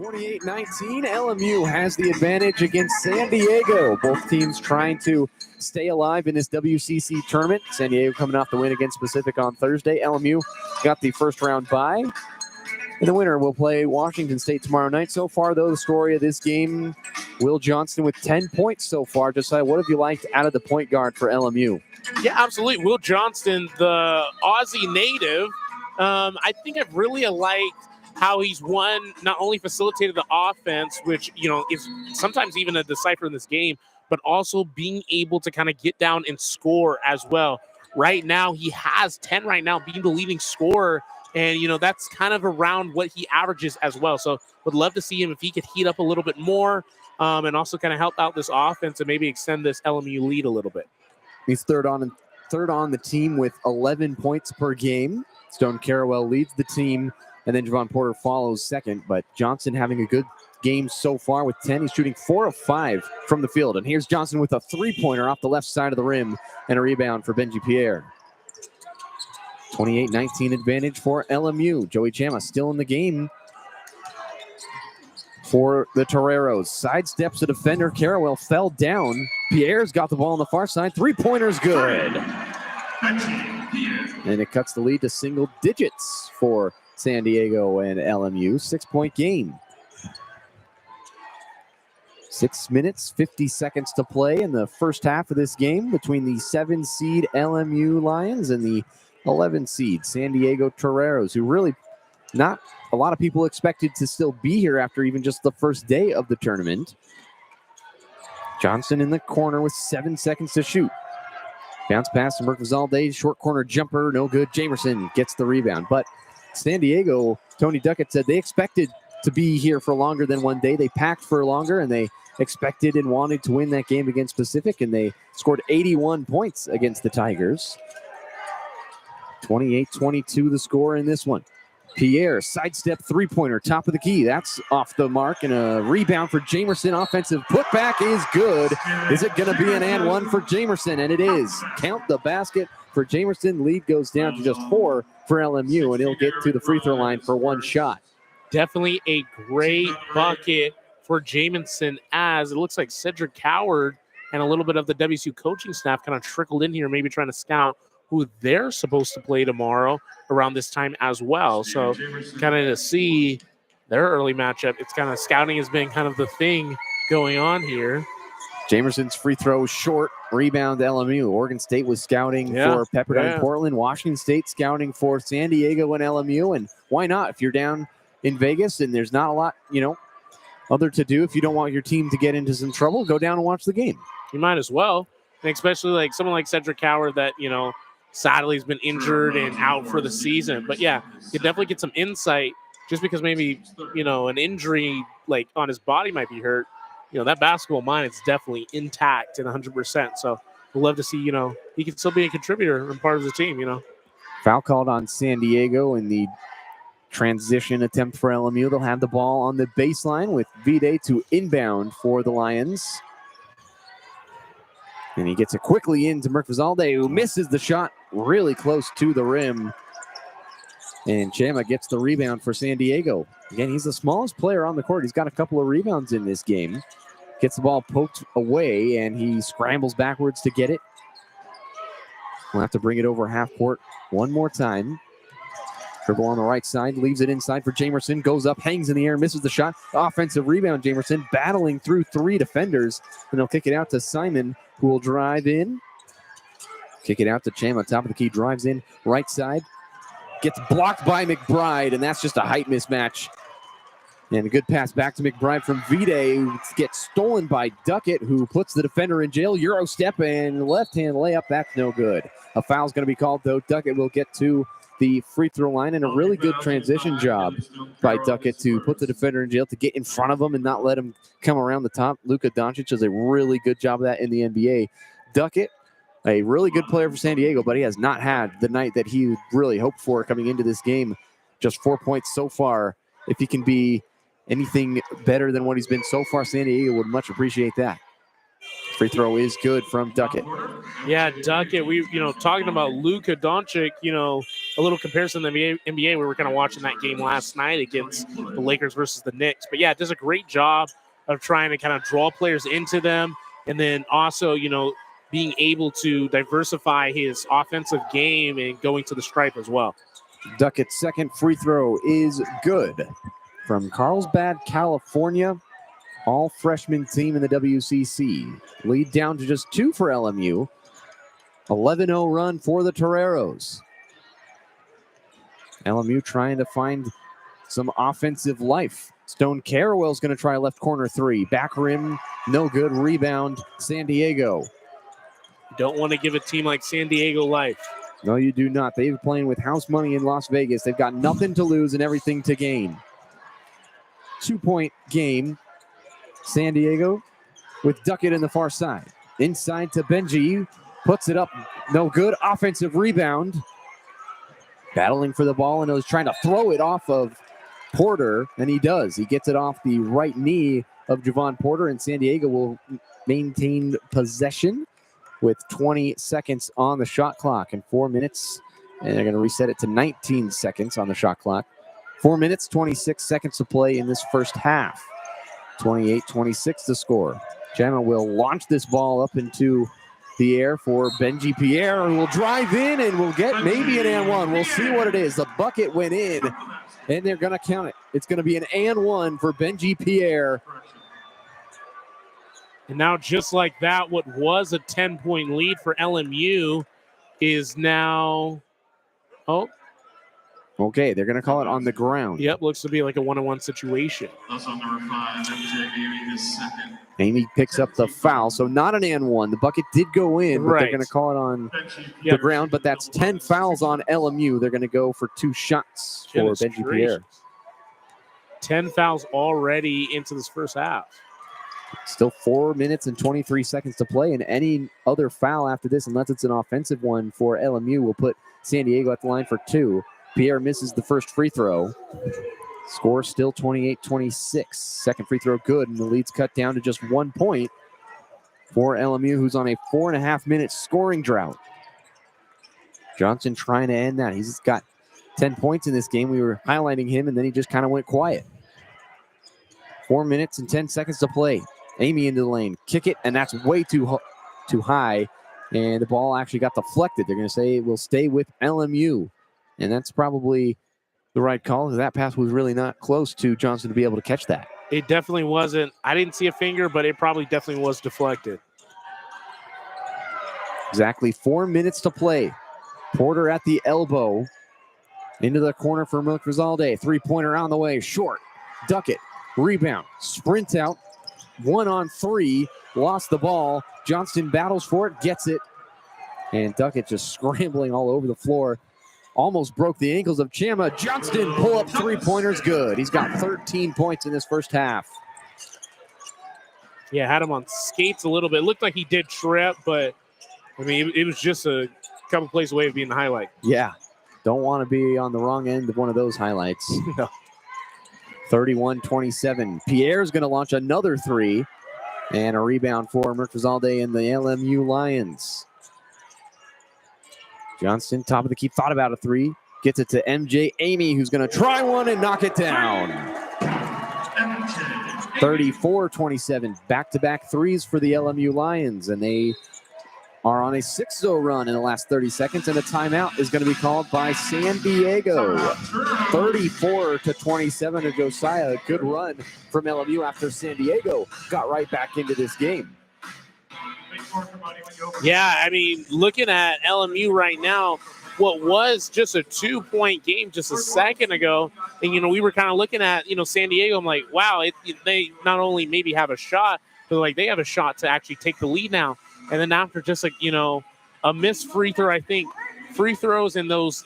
(28-19), LMU has the advantage against San Diego. Both teams trying to stay alive in this WCC tournament. San Diego coming off the win against Pacific on Thursday. LMU got the first round bye. And the winner will play Washington State tomorrow night. So far, though, the story of this game, Will Johnston with 10 points so far. Josiah, what have you liked out of the point guard for LMU? Yeah, absolutely. Will Johnston, the Aussie native, I think I've really liked how he's not only facilitated the offense, which, you know, is sometimes even a decipher in this game, but also being able to kind of get down and score as well. Right now, he has 10 right now, being the leading scorer. And, you know, that's kind of around what he averages as well. So would love to see him if he could heat up a little bit more and also kind of help out this offense and maybe extend this LMU lead a little bit. He's third on the team with 11 points per game. Stone Carrawell leads the team, and then Javon Porter follows second. But Johnson having a good game so far with 10. He's shooting 4 of 5 from the field. And here's Johnson with a three-pointer off the left side of the rim and a rebound for Benji Pierre. 28-19 advantage for LMU. Joey Chama still in the game for the Toreros. Sidesteps a defender. Carawell fell down. Pierre's got the ball on the far side. Three-pointer's good. And it cuts the lead to single digits for San Diego and LMU. 6-point game. 6 minutes, 50 seconds to play in the first half of this game between the 7-seed LMU Lions and the 11-seed San Diego Toreros, who really not a lot of people expected to still be here after even just the first day of the tournament. Johnson in the corner with 7 seconds to shoot. Bounce pass to Mercazalde, short corner jumper, no good. Jamerson gets the rebound. But San Diego, Tony Duckett said they expected to be here for longer than one day. They packed for longer, and they expected and wanted to win that game against Pacific, and they scored 81 points against the Tigers. 28-22 the score in this one. Pierre, sidestep three-pointer, top of the key. That's off the mark, and a rebound for Jamerson. Offensive putback is good. Is it going to be an and one for Jamerson? And it is. Count the basket for Jamerson. Lead goes down to just 4 for LMU, and he'll get to the free throw line for one shot. Definitely a great bucket for Jamerson, as it looks like Cedric Coward and a little bit of the WCU coaching staff kind of trickled in here, maybe trying to scout who they're supposed to play tomorrow around this time as well. So kind of to see their early matchup, it's kind of scouting has been kind of the thing going on here. Jamerson's free throw short, rebound LMU. Oregon State was scouting for Pepperdine, Portland. Washington State scouting for San Diego and LMU. And why not? If you're down in Vegas and there's not a lot, other to do, if you don't want your team to get into some trouble, go down and watch the game. You might as well. And especially like someone like Cedric Coward that, sadly has been injured and out for the season. But yeah, you definitely get some insight just because maybe, an injury like on his body might be hurt. That basketball mind is definitely intact and 100%. So we'll love to see, he can still be a contributor and part of the team, Foul called on San Diego in the transition attempt for LMU. They'll have the ball on the baseline with Vide to inbound for the Lions. And he gets it quickly into Mercazalde, who misses the shot really close to the rim. And Chama gets the rebound for San Diego. Again, he's the smallest player on the court. He's got a couple of rebounds in this game. Gets the ball poked away, and he scrambles backwards to get it. We'll have to bring it over half court one more time. Dribble on the right side, leaves it inside for Jamerson, goes up, hangs in the air, misses the shot. Offensive rebound, Jamerson battling through 3 defenders. And they'll kick it out to Simon, who will drive in. Kick it out to Chama, top of the key, drives in, right side. Gets blocked by McBride, and that's just a height mismatch. And a good pass back to McBride from Vide, who gets stolen by Duckett, who puts the defender in jail. Euro step and left-hand layup, that's no good. A foul's going to be called, though. Duckett will get to the free throw line, and a really good transition job by Duckett to put the defender in jail, to get in front of him and not let him come around the top. Luka Doncic does a really good job of that in the NBA. Duckett, a really good player for San Diego, but he has not had the night that he really hoped for coming into this game. Just 4 points so far. If he can be anything better than what he's been so far, San Diego would much appreciate that. Free throw is good from Duckett. Yeah, Duckett, we, talking about Luka Doncic, a little comparison to the NBA. We were kind of watching that game last night against the Lakers versus the Knicks. But yeah, it does a great job of trying to kind of draw players into them. And then also, being able to diversify his offensive game and going to the stripe as well. Duckett's second free throw is good. From Carlsbad, California, all freshman team in the WCC. Lead down to just 2 for LMU. 11-0 run for the Toreros. LMU trying to find some offensive life. Stone Carawell's going to try left corner 3. Back rim, no good. Rebound, San Diego. Don't want to give a team like San Diego life. No, you do not. They've been playing with house money in Las Vegas. They've got nothing to lose and everything to gain. 2-point game. San Diego with Duckett in the far side. Inside to Benji. Puts it up. No good. Offensive rebound. Battling for the ball, and was trying to throw it off of Porter, and he does. He gets it off the right knee of Javon Porter, and San Diego will maintain possession with 20 seconds on the shot clock and 4 minutes And they're going to reset it to 19 seconds on the shot clock. 4 minutes, 26 seconds to play in this first half. 28-26 to score. Gemma will launch this ball up into the air for Benji Pierre, who will drive in and will get maybe an and one. We'll see what it is. The bucket went in, and they're going to count it. It's going to be an and one for Benji Pierre. And now, just like that, what was a 10-point lead for LMU is now, okay, they're going to call it on the ground. Yep, looks to be like a one-on-one situation. Also number 5, MJ Amy, his second. Amy picks up the foul, so not an and one. The bucket did go in, but Right. they're going to call it on the ground. But that's 10 fouls on LMU. They're going to go for 2 shots for Goodness Benji gracious. Pierre. 10 fouls already into this first half. Still 4 minutes and 23 seconds to play, and any other foul after this, unless it's an offensive one for LMU, will put San Diego at the line for 2. Pierre misses the first free throw. Score still 28-26. Second free throw good, and the lead's cut down to just 1 point for LMU, who's on a 4.5-minute scoring drought. Johnson trying to end that. He's got 10 points in this game. We were highlighting him, and then he just kind of went quiet. 4 minutes and 10 seconds to play. Amy into the lane. Kick it, and that's way too high, and the ball actually got deflected. They're going to say it will stay with LMU, and that's probably the right call. That pass was really not close to Johnson to be able to catch that. It definitely wasn't. I didn't see a finger, but it probably definitely was deflected. Exactly 4 minutes to play. Porter at the elbow. Into the corner for Milk Rizalde. Three-pointer on the way. Short. Duck it. Rebound. Sprint out. 1-on-3. Lost the ball. Johnston battles for it. Gets it. And Duckett just scrambling all over the floor. Almost broke the ankles of Chama. Johnston pull-up three-pointers good. He's got 13 points in this first half. Yeah, had him on skates a little bit. Looked like he did trip, but, I mean, it was just a couple plays away of being the highlight. Yeah. Don't want to be on the wrong end of one of those highlights. No. 31-27. Pierre's going to launch another three. And a rebound for Mercazalde and the LMU Lions. Johnston, top of the key, thought about a three. Gets it to MJ Amy, who's going to try one and knock it down. 34-27. Back-to-back threes for the LMU Lions. And they are on a 6-0 run in the last 30 seconds. And a timeout is going to be called by San Diego. 34-27 to Josiah. A good run from LMU after San Diego got right back into this game. Yeah, I mean, looking at LMU right now, what was just a 2-point game just a second ago, and, you know, we were kind of looking at, you know, San Diego. I'm like, wow, they not only maybe have a shot, but, like, they have a shot to actually take the lead now. And then after just, like, you know, a missed free throw, I think free throws and those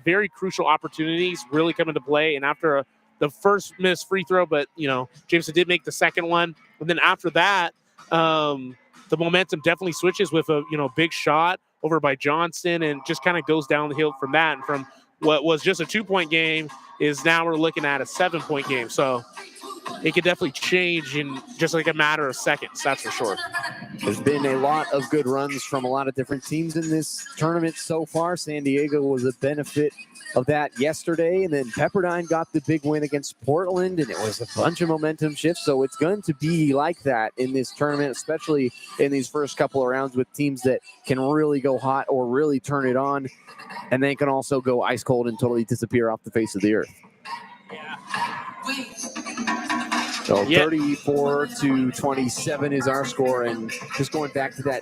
very crucial opportunities really come into play. And after the first missed free throw, but, you know, Jameson did make the second one. And then after that, the momentum definitely switches with a, you know, big shot over by Johnston, and just kind of goes down the hill from that. And from what was just a 2-point game is now we're looking at a 7-point game. So it could definitely change in just like a matter of seconds. That's for sure. There's been a lot of good runs from a lot of different teams in this tournament so far. San Diego was a benefit of that yesterday, and then Pepperdine got the big win against Portland, and it was a bunch of momentum shifts. So it's going to be like that in this tournament, especially in these first couple of rounds with teams that can really go hot or really turn it on, and then can also go ice cold and totally disappear off the face of the earth. So 34-27 is our score, and just going back to that,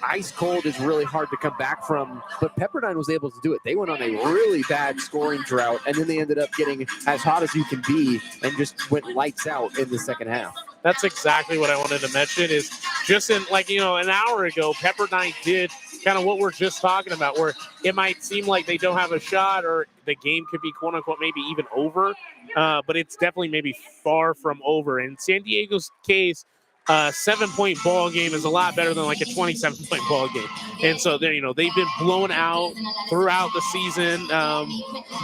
ice cold is really hard to come back from, but Pepperdine was able to do it. They went on a really bad scoring drought, and then they ended up getting as hot as you can be and just went lights out in the second half. That's exactly what I wanted to mention is just in, like, you know, an hour ago, Pepperdine did kind of what we're just talking about, where it might seem like they don't have a shot or the game could be quote unquote maybe even over, but it's definitely maybe far from over. In San Diego's case, a 7-point ball game is a lot better than like a 27-point ball game. And so they, you know, they've been blown out throughout the season,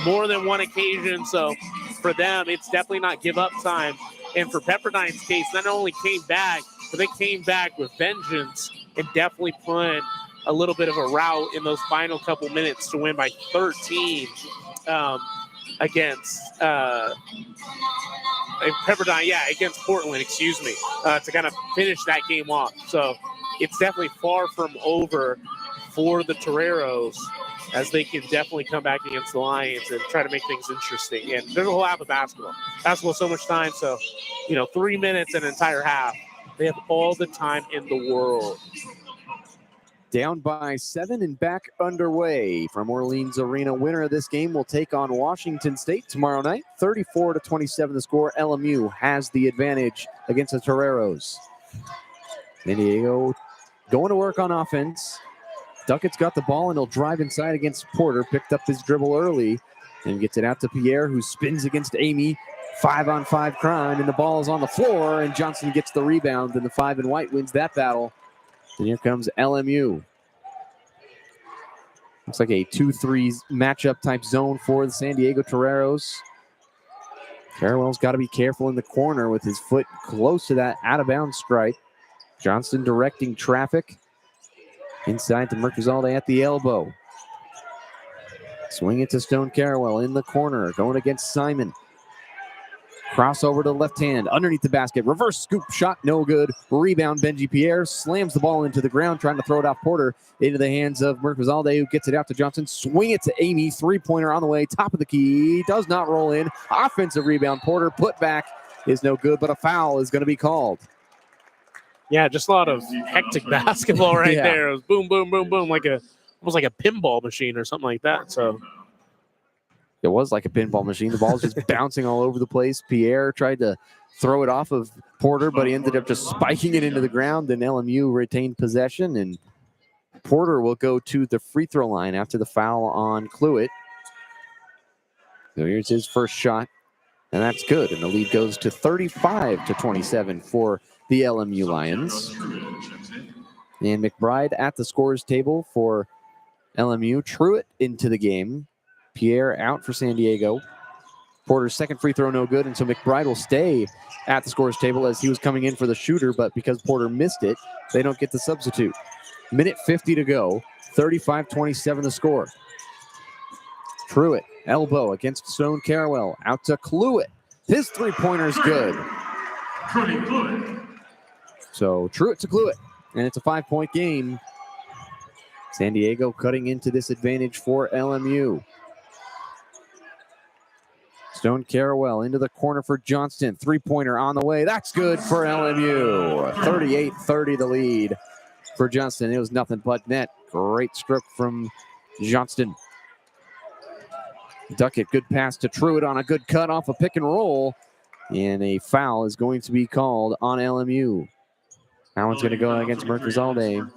more than one occasion. So for them, it's definitely not give up time. And for Pepperdine's case, not only came back, but they came back with vengeance and definitely put a little bit of a rout in those final couple minutes to win by 13 against Pepperdine, against Portland, excuse me, to kind of finish that game off. So it's definitely far from over for the Toreros, as they can definitely come back against the Lions and try to make things interesting. And there's a whole half of basketball. Basketball so much time, so 3 minutes and an entire half. They have all the time in the world. Down by 7 and back underway from Orleans Arena. Winner of this game will take on Washington State tomorrow night. 34-27 the score. LMU has the advantage against the Toreros. San Diego going to work on offense. Duckett's got the ball and he'll drive inside against Porter. Picked up his dribble early and gets it out to Pierre, who spins against Amy. 5-on-5 crime, and the ball is on the floor, and Johnson gets the rebound, and the 5 and white wins that battle. And here comes LMU. Looks like a 2-3 matchup type zone for the San Diego Toreros. Carwell's got to be careful in the corner with his foot close to that out-of-bounds stripe. Johnston directing traffic. Inside to Mercazalde at the elbow. Swing it to Stone Carwell in the corner, going against Simon. Crossover to the left hand, underneath the basket. Reverse scoop shot, no good. Rebound, Benji Pierre slams the ball into the ground, trying to throw it off Porter into the hands of Mercazalde, who gets it out to Johnson. Swing it to Amy, three-pointer on the way, top of the key, does not roll in. Offensive rebound, Porter, put back is no good, but a foul is going to be called. Yeah, just a lot of hectic basketball right there. It was boom, boom, boom, boom, almost like a pinball machine or something like that. So it was like a pinball machine. The ball's just bouncing all over the place. Pierre tried to throw it off of Porter, but he ended up just spiking it into the ground. Then LMU retained possession, and Porter will go to the free throw line after the foul on Cluett. So here's his first shot, and that's good. And the lead goes to 35-27 for the LMU Lions. And McBride at the scorers table for LMU. Truitt into the game. Pierre out for San Diego. Porter's second free throw no good, and so McBride will stay at the scorers table as he was coming in for the shooter, but because Porter missed it, they don't get the substitute. Minute 50 to go, 35-27 the score. Truitt, elbow against Stone Carwell, out to Cluett. His three-pointer is good. So Truitt to Cluett, and it's a 5-point game. San Diego cutting into this advantage for LMU. Stone Carwell into the corner for Johnston. Three-pointer on the way. That's good for LMU. 38-30 the lead for Johnston. It was nothing but net. Great stroke from Johnston. Duckett, good pass to Truitt on a good cut off a pick and roll. And a foul is going to be called on LMU. That one's going to go against Mercazalde.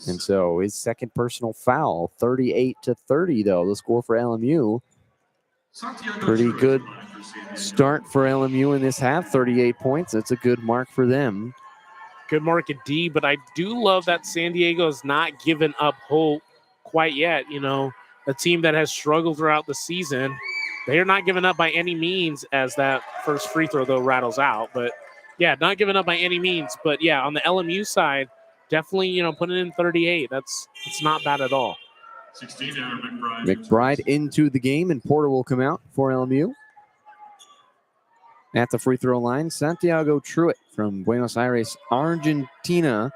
And so his second personal foul. 38-30 though, the score for LMU. Pretty good start for LMU in this half, 38 points. That's a good mark for them. Good mark indeed, but I do love that San Diego has not given up hope quite yet. A team that has struggled throughout the season. They are not giving up by any means as that first free throw, though, rattles out. But, not giving up by any means. But, on the LMU side, definitely, putting in 38. It's not bad at all. McBride into the game, and Porter will come out for LMU. At the free throw line, Santiago Truitt from Buenos Aires, Argentina,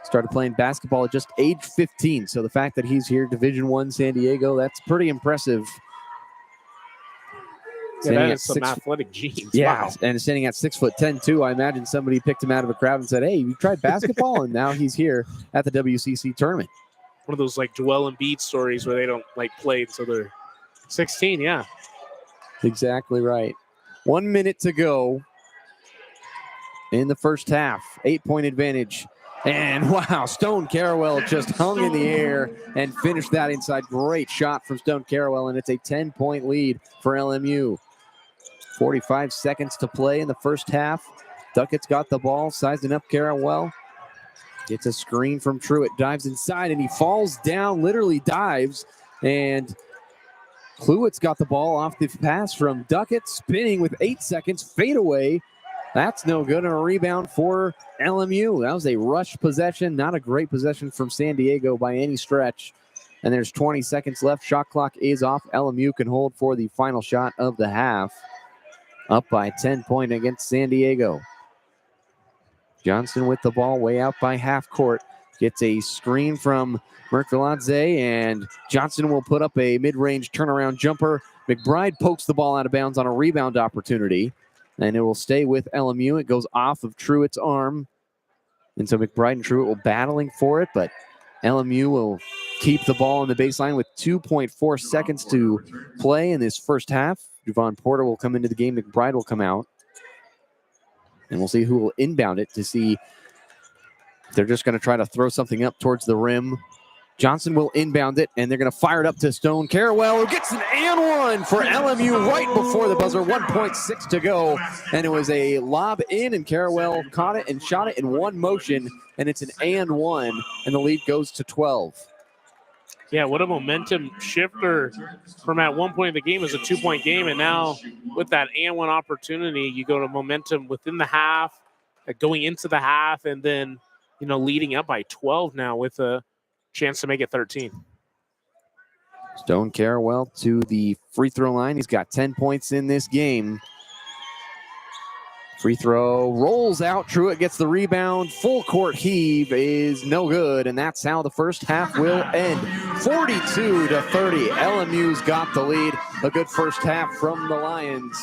started playing basketball at just age 15. So the fact that he's here, Division I San Diego, that's pretty impressive. That is some athletic genes. Yeah, wow. And standing at 6'10" too. I imagine somebody picked him out of a crowd and said, "Hey, you tried basketball?" And now he's here at the WCC tournament. One of those Joel Embiid stories where they don't play until they're 16. Yeah, exactly right. 1 minute to go in the first half. 8-point advantage. And wow, Stone Carwell just hung in the air and finished that inside. Great shot from Stone Carwell, and it's a 10-point lead for LMU. 45 seconds to play in the first half. Duckett's got the ball, sizing up Carwell. Gets a screen from Truitt, dives inside, and he falls down, literally dives. And Cluett's got the ball off the pass from Duckett, spinning with 8 seconds, fade away. That's no good. And a rebound for LMU. That was a rush possession. Not a great possession from San Diego by any stretch. And there's 20 seconds left. Shot clock is off. LMU can hold for the final shot of the half. Up by 10 points against San Diego. Johnson with the ball way out by half court. Gets a screen from Merkviladze, and Johnson will put up a mid-range turnaround jumper. McBride pokes the ball out of bounds on a rebound opportunity, and it will stay with LMU. It goes off of Truitt's arm, and so McBride and Truitt will battling for it, but LMU will keep the ball on the baseline with 2.4 seconds to play in this first half. Javon Porter will come into the game. McBride will come out. And we'll see who will inbound it to see if they're just going to try to throw something up towards the rim. Johnson will inbound it, and they're going to fire it up to Stone Carrawell, who gets an and one for LMU right before the buzzer. 1.6 to go, and it was a lob in, and Carrawell caught it and shot it in one motion, and it's an and one, and the lead goes to 12. Yeah, what a momentum shifter from at one point in the game is a 2-point game, and now with that and one opportunity, you go to momentum within the half, going into the half, and then, leading up by 12 now with a chance to make it 13. Stone Carrawell to the free throw line. He's got 10 points in this game. Free throw rolls out. Truitt gets the rebound. Full court heave is no good, and that's how the first half will end. 42-30. LMU's got the lead. A good first half from the Lions.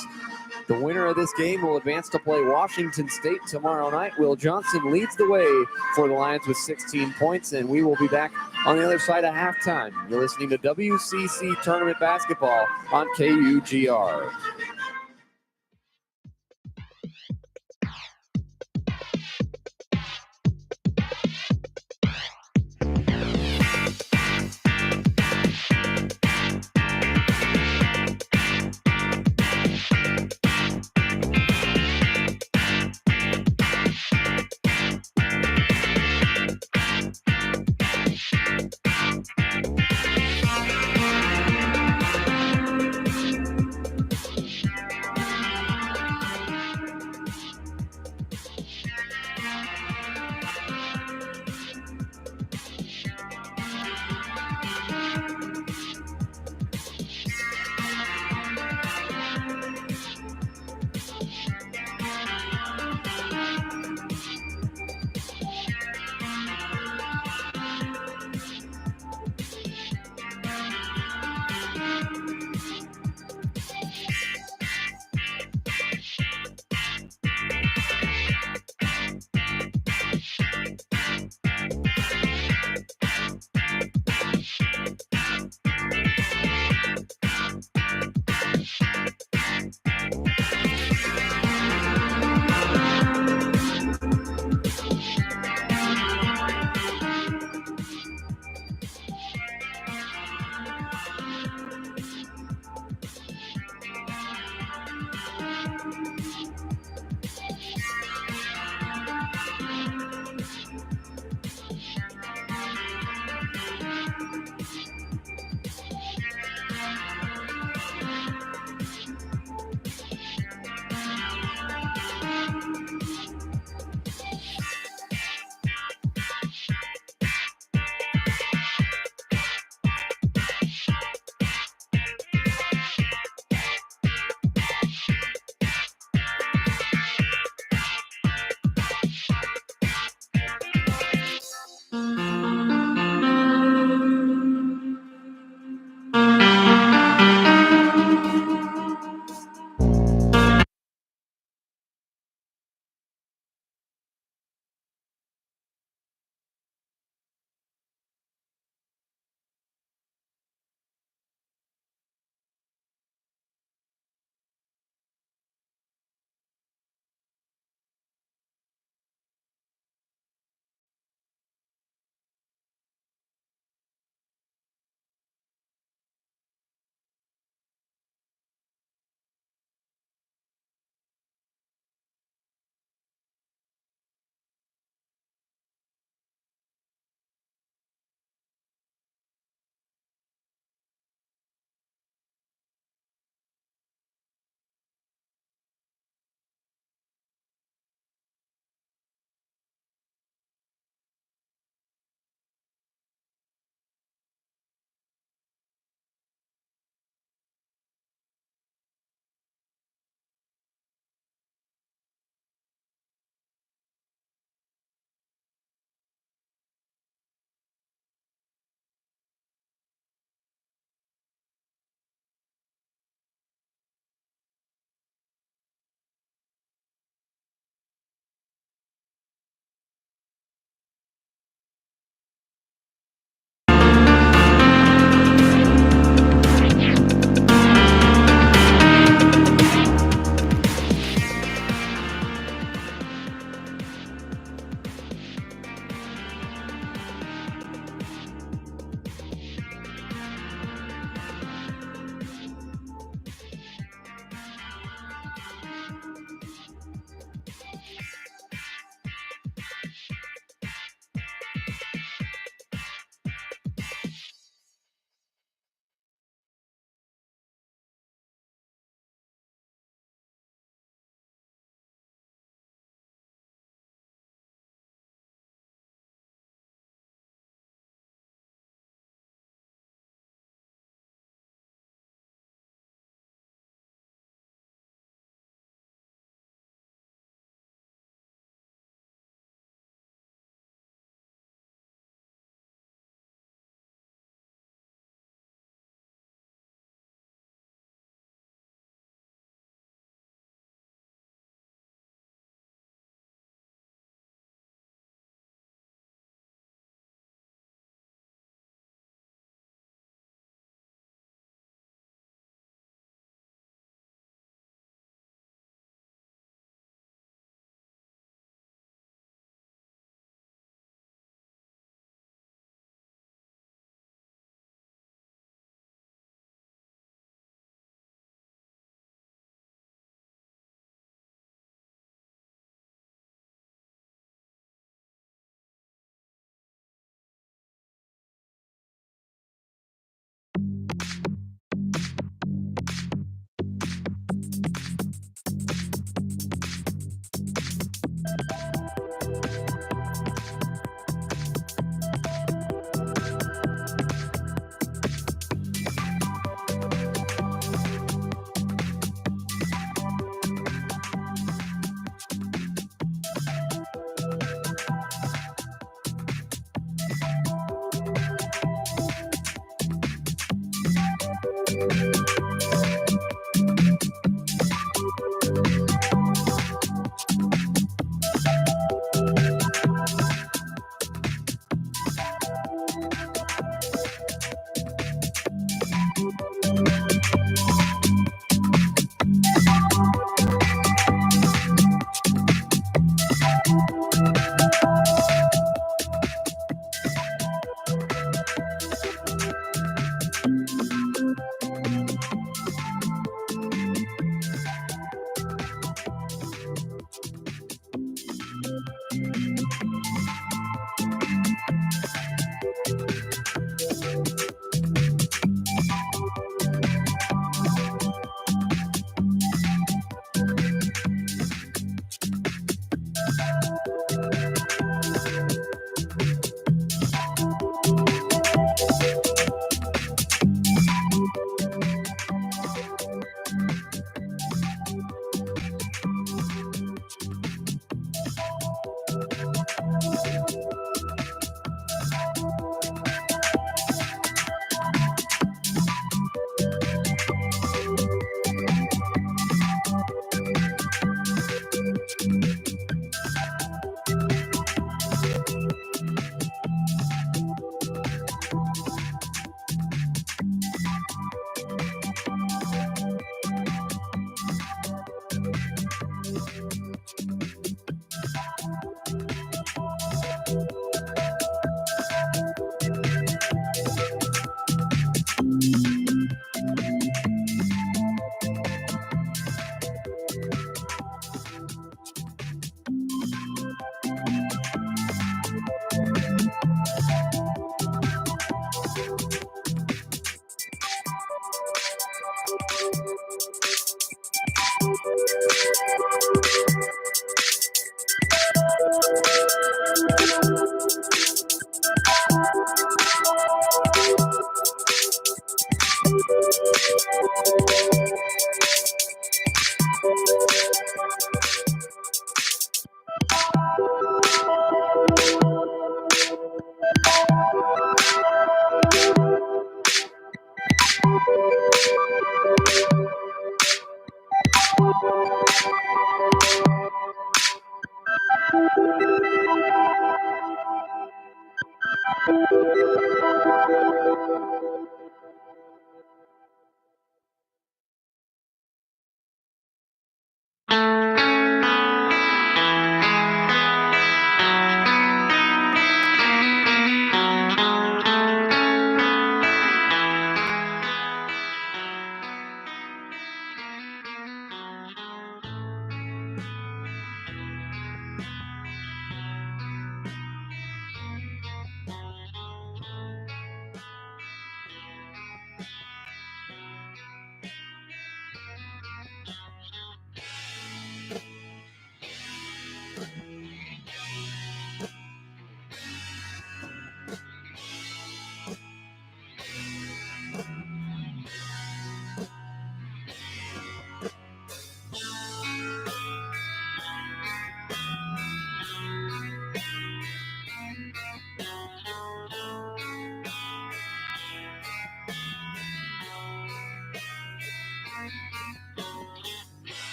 The winner of this game will advance to play Washington State tomorrow night. Will Johnson leads the way for the Lions with 16 points, and we will be back on the other side of halftime. You're listening to WCC Tournament Basketball on KUGR.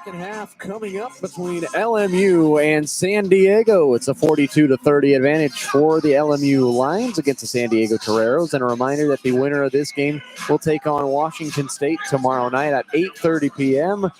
Second half coming up between LMU and San Diego. It's a 42-30 advantage for the LMU Lions against the San Diego Toreros. And a reminder that the winner of this game will take on Washington State tomorrow night at 8:30 p.m.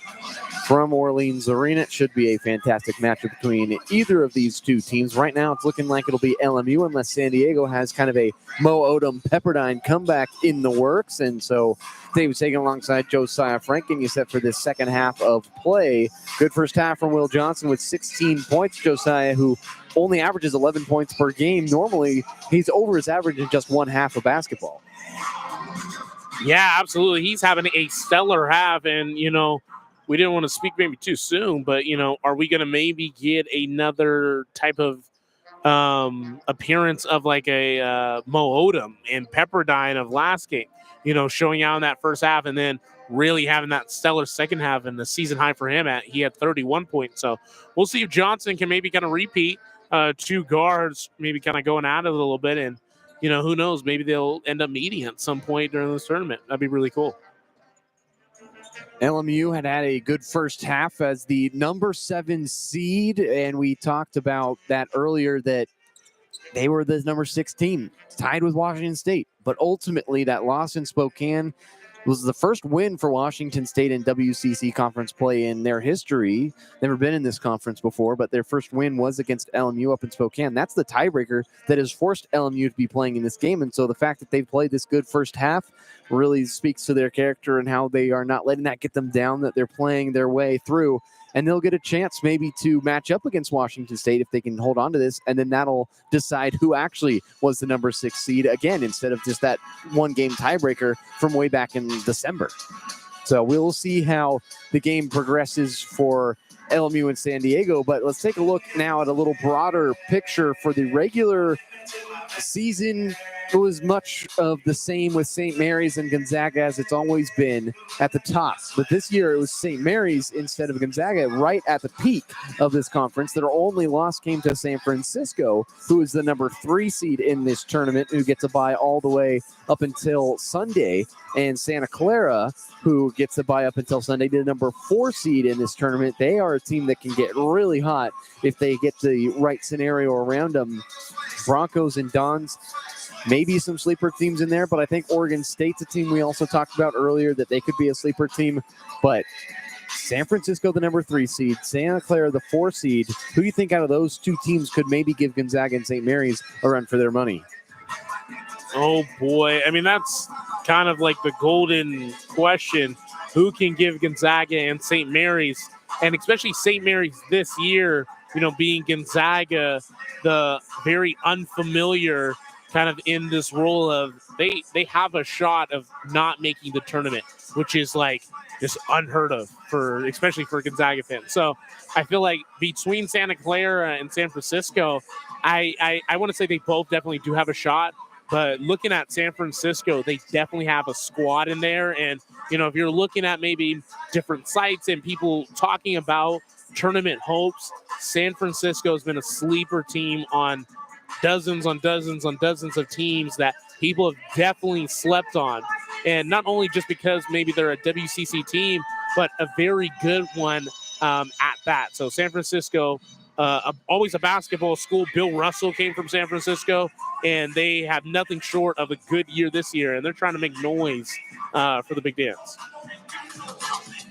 from Orleans Arena. It should be a fantastic matchup between either of these two teams. Right now, it's looking like it'll be LMU unless San Diego has kind of a Mo Odom Pepperdine comeback in the works. And so they was taken alongside Josiah Frank, and you set for this second half of play. Good first half from Will Johnson with 16 points. Josiah, who only averages 11 points per game. Normally, he's over his average in just one half of basketball. Yeah, absolutely. He's having a stellar half, and, we didn't want to speak maybe too soon, but, are we going to maybe get another type of appearance of like a Mo Odom and Pepperdine of last game, showing out in that first half and then really having that stellar second half and the season high for him he had 31 points. So we'll see if Johnson can maybe kind of repeat two guards, maybe kind of going at it a little bit. And, who knows, maybe they'll end up meeting at some point during this tournament. That'd be really cool. LMU had a good first half as the number 7 seed, and we talked about that earlier, that they were the number 16, tied with Washington State. But ultimately, that loss in Spokane was the first win for Washington State in WCC conference play in their history. Never been in this conference before, but their first win was against LMU up in Spokane. That's the tiebreaker that has forced LMU to be playing in this game. And so the fact that they've played this good first half really speaks to their character and how they are not letting that get them down, that they're playing their way through. And they'll get a chance maybe to match up against Washington State if they can hold on to this. And then that'll decide who actually was the number 6 seed again, instead of just that one-game tiebreaker from way back in December. So we'll see how the game progresses for LMU and San Diego. But let's take a look now at a little broader picture for the regular season. It was much of the same with St. Mary's and Gonzaga as it's always been at the top. But this year it was St. Mary's instead of Gonzaga right at the peak of this conference. Their only loss came to San Francisco, who is the number 3 seed in this tournament, who gets a bye all the way up until Sunday. And Santa Clara, who gets a bye up until Sunday, the number 4 seed in this tournament. They are a team that can get really hot if they get the right scenario around them. Broncos and Dons, maybe some sleeper teams in there, but I think Oregon State's a team we also talked about earlier that they could be a sleeper team. But San Francisco, the number 3 seed, Santa Clara, the 4 seed. Who do you think out of those 2 teams could maybe give Gonzaga and St. Mary's a run for their money? Oh, boy. I mean, that's kind of like the golden question. Who can give Gonzaga and St. Mary's, and especially St. Mary's this year, being Gonzaga, the very unfamiliar kind of in this role of they have a shot of not making the tournament, which is like just unheard of especially for Gonzaga fans. So I feel like between Santa Clara and San Francisco, I want to say they both definitely do have a shot. But looking at San Francisco, they definitely have a squad in there. And, if you're looking at maybe different sites and people talking about tournament hopes, San Francisco has been a sleeper team on dozens of teams that people have definitely slept on. And not only just because maybe they're a WCC team, but a very good one at that. So San Francisco, always a basketball school. Bill Russell came from San Francisco, and they have nothing short of a good year this year, and they're trying to make noise for the Big Dance.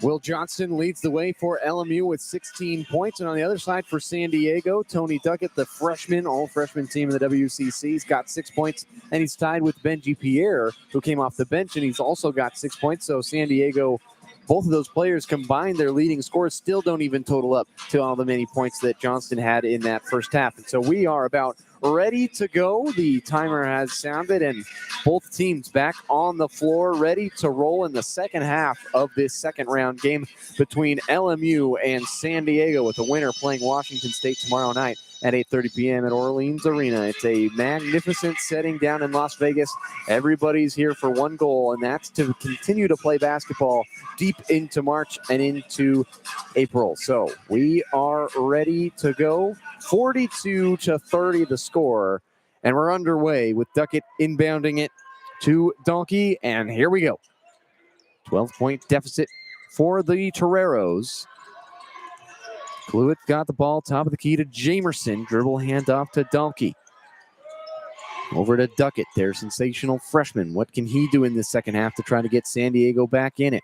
Will Johnston leads the way for LMU with 16 points. And on the other side for San Diego, Tony Duckett, the freshman, all-freshman team in the WCC, he's got 6 points, and he's tied with Benji Pierre, who came off the bench, and he's also got 6 points. So San Diego, both of those players combined, their leading scores still don't even total up to all the many points that Johnston had in that first half. And so we are about ready to go. The timer has sounded, and both teams back on the floor, ready to roll in the second half of this second round game between LMU and San Diego, with the winner playing Washington State tomorrow night at 8:30 p.m. at Orleans Arena. It's a magnificent setting down in Las Vegas. Everybody's here for one goal, and that's to continue to play basketball deep into March and into April. So we are ready to go. 42-30 the score, and we're underway with Duckett inbounding it to Donkey, and here we go. 12-point deficit for the Toreros. Cluett got the ball top of the key to Jamerson. Dribble handoff to Donkey. Over to Duckett, their sensational freshman. What can he do in the second half to try to get San Diego back in it?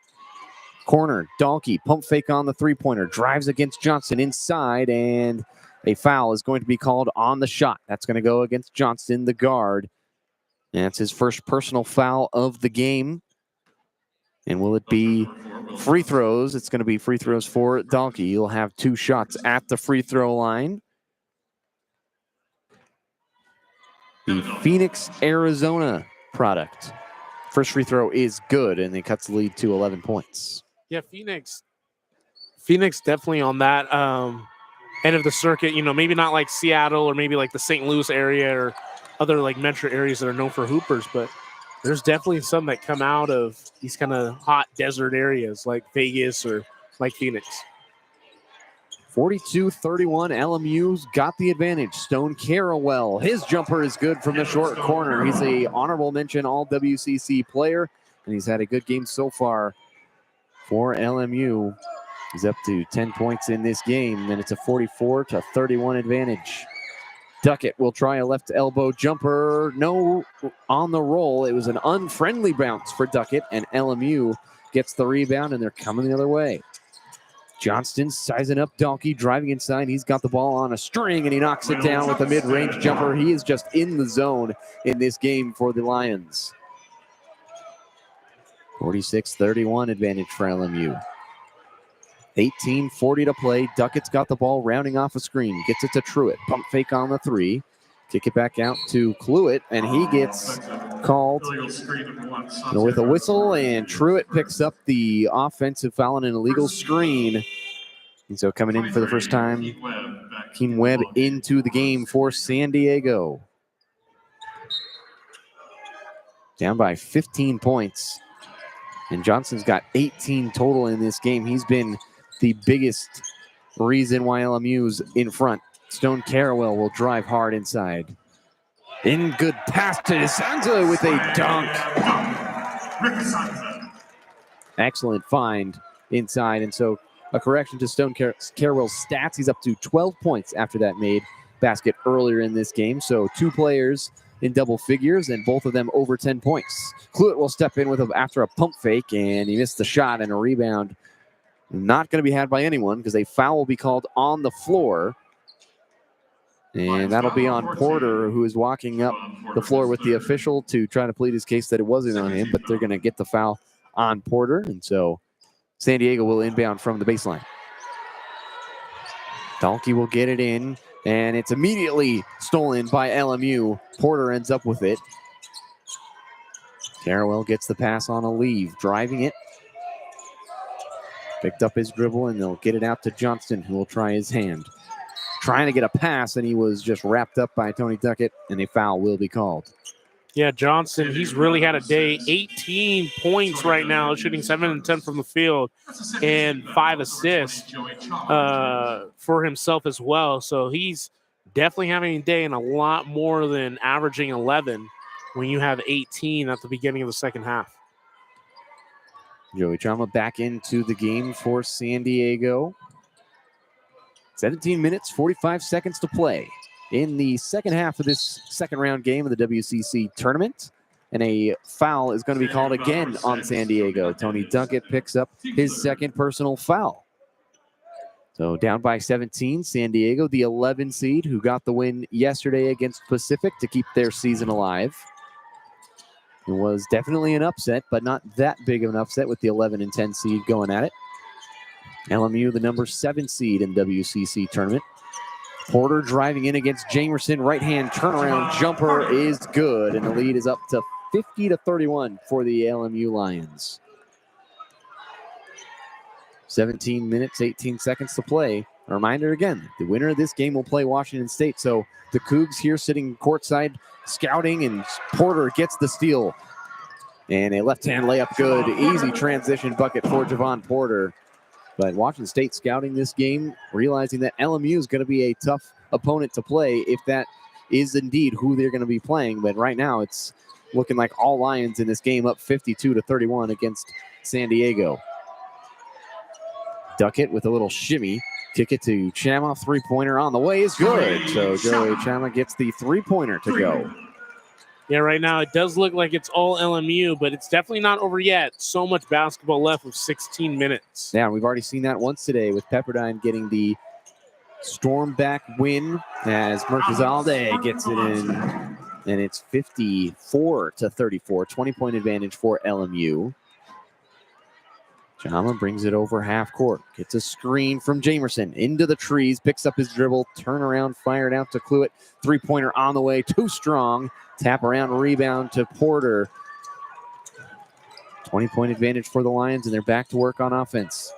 Corner, Donkey, pump fake on the three-pointer. Drives against Johnson inside, and a foul is going to be called on the shot. That's going to go against Johnston, the guard. And that's his first personal foul of the game. And will it be free throws? It's going to be free throws for Donkey. He'll have 2 shots at the free throw line. The Phoenix, Arizona product. First free throw is good, and it cuts the lead to 11 points. Yeah, Phoenix definitely on that end of the circuit. Maybe not like Seattle or maybe like the St. Louis area or other like metro areas that are known for hoopers, but there's definitely some that come out of these kind of hot desert areas like Vegas or like Phoenix. 42-31, LMU's got the advantage. Stone Carrawell, his jumper is good from the short corner. He's a honorable mention all WCC player, and he's had a good game so far for LMU. He's up to 10 points in this game, and it's a 44-31 advantage. Duckett will try a left elbow jumper. No, on the roll. It was an unfriendly bounce for Duckett, and LMU gets the rebound, and they're coming the other way. Johnston sizing up Donkey, driving inside. He's got the ball on a string, and he knocks it down with a mid-range jumper. He is just in the zone in this game for the Lions. 46-31 advantage for LMU. 18:40 to play. Duckett's got the ball rounding off a screen. Gets it to Truitt. Pump fake on the 3. Kick it back out to Cluett, and he gets called with a whistle, and Truitt picks up the offensive foul and an illegal screen. And so coming in for the first time, Keem Webb into the game for San Diego. Down by 15 points. And Johnson's got 18 total in this game. He's been the biggest reason why LMU's in front. Stone Carawell will drive hard inside. In good pass to Sanza with a dunk. Excellent find inside. And so a correction to Stone Carawell's stats. He's up to 12 points after that made basket earlier in this game. So 2 players in double figures, and both of them over 10 points. Cluett will step in with him after a pump fake, and he missed the shot, and a rebound not going to be had by anyone because a foul will be called on the floor. And that'll be on Porter, who is walking up the floor with the official to try to plead his case that it wasn't on him, but they're going to get the foul on Porter. And so San Diego will inbound from the baseline. Dalkey will get it in, and it's immediately stolen by LMU. Porter ends up with it. Carawell gets the pass on a leave, driving it. Picked up his dribble, and they'll get it out to Johnston, who will try his hand. Trying to get a pass, and he was just wrapped up by Tony Duckett, and a foul will be called. Yeah, Johnson, he's really had a day. 18 points right now, shooting 7 and 10 from the field, and 5 assists for himself as well. So he's definitely having a day, and a lot more than averaging 11 when you have 18 at the beginning of the second half. Joey Chama back into the game for San Diego. 17 minutes, 45 seconds to play in the second half of this second round game of the WCC tournament. And a foul is going to be called again on San Diego. Tony Duckett picks up his second personal foul. So down by 17, San Diego, the 11 seed who got the win yesterday against Pacific to keep their season alive. It was definitely an upset, but not that big of an upset with the 11 and 10 seed going at it. LMU, the number 7 seed in the WCC tournament. Porter driving in against Jamerson. Right-hand turnaround jumper is good, and the lead is up to 50-31 for the LMU Lions. 17 minutes, 18 seconds to play. A reminder again, the winner of this game will play Washington State. So the Cougs here sitting courtside scouting, and Porter gets the steal. And a left-hand layup good. Easy transition bucket for Javon Porter. But Washington State scouting this game, realizing that LMU is going to be a tough opponent to play if that is indeed who they're going to be playing. But right now it's looking like all Lions in this game, up 52-31 against San Diego. Duckett with a little shimmy. Kick it to Chama. Three-pointer on the way is good. So Joey Chama gets the three-pointer to go. Yeah, right now it does look like it's all LMU, but it's definitely not over yet. So much basketball left with 16 minutes. Yeah, we've already seen that once today with Pepperdine getting the storm back win as Mercazalde gets it in. And it's 54-34, 20-point advantage for LMU. Chama brings it over half court. Gets a screen from Jamerson into the trees. Picks up his dribble. Turnaround, fired out to Cluett. Three-pointer on the way. Too strong. Tap around, rebound to Porter. 20-point advantage for the Lions, and they're back to work on offense.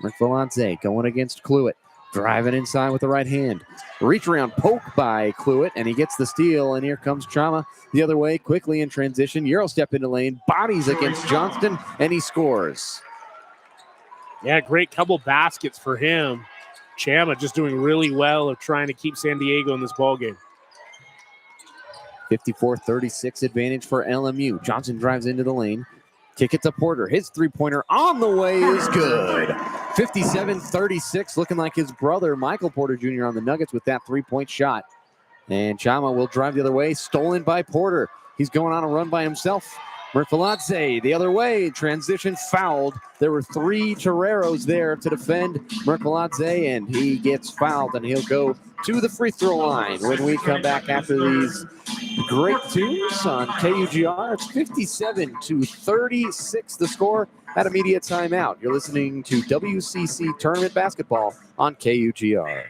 Mercadante going against Cluett. Driving inside with the right hand. Reach around poke by Cluett, and he gets the steal, and here comes Chama the other way, quickly in transition. Euro step into lane, bodies against Johnston, and he scores. Yeah, great couple baskets for him. Chama just doing really well of trying to keep San Diego in this ballgame. 54-36 advantage for LMU. Johnson drives into the lane. Kick it to Porter. His three-pointer on the way is good. 57-36, looking like his brother, Michael Porter Jr. on the Nuggets with that three-point shot. And Chama will drive the other way, stolen by Porter. He's going on a run by himself. Mercadante the other way, transition fouled. There were 3 Toreros there to defend Mercadante, and he gets fouled, and he'll go to the free throw line when we come back after these great tunes on KUGR. It's 57-36 the score at immediate timeout. You're listening to WCC Tournament Basketball on KUGR.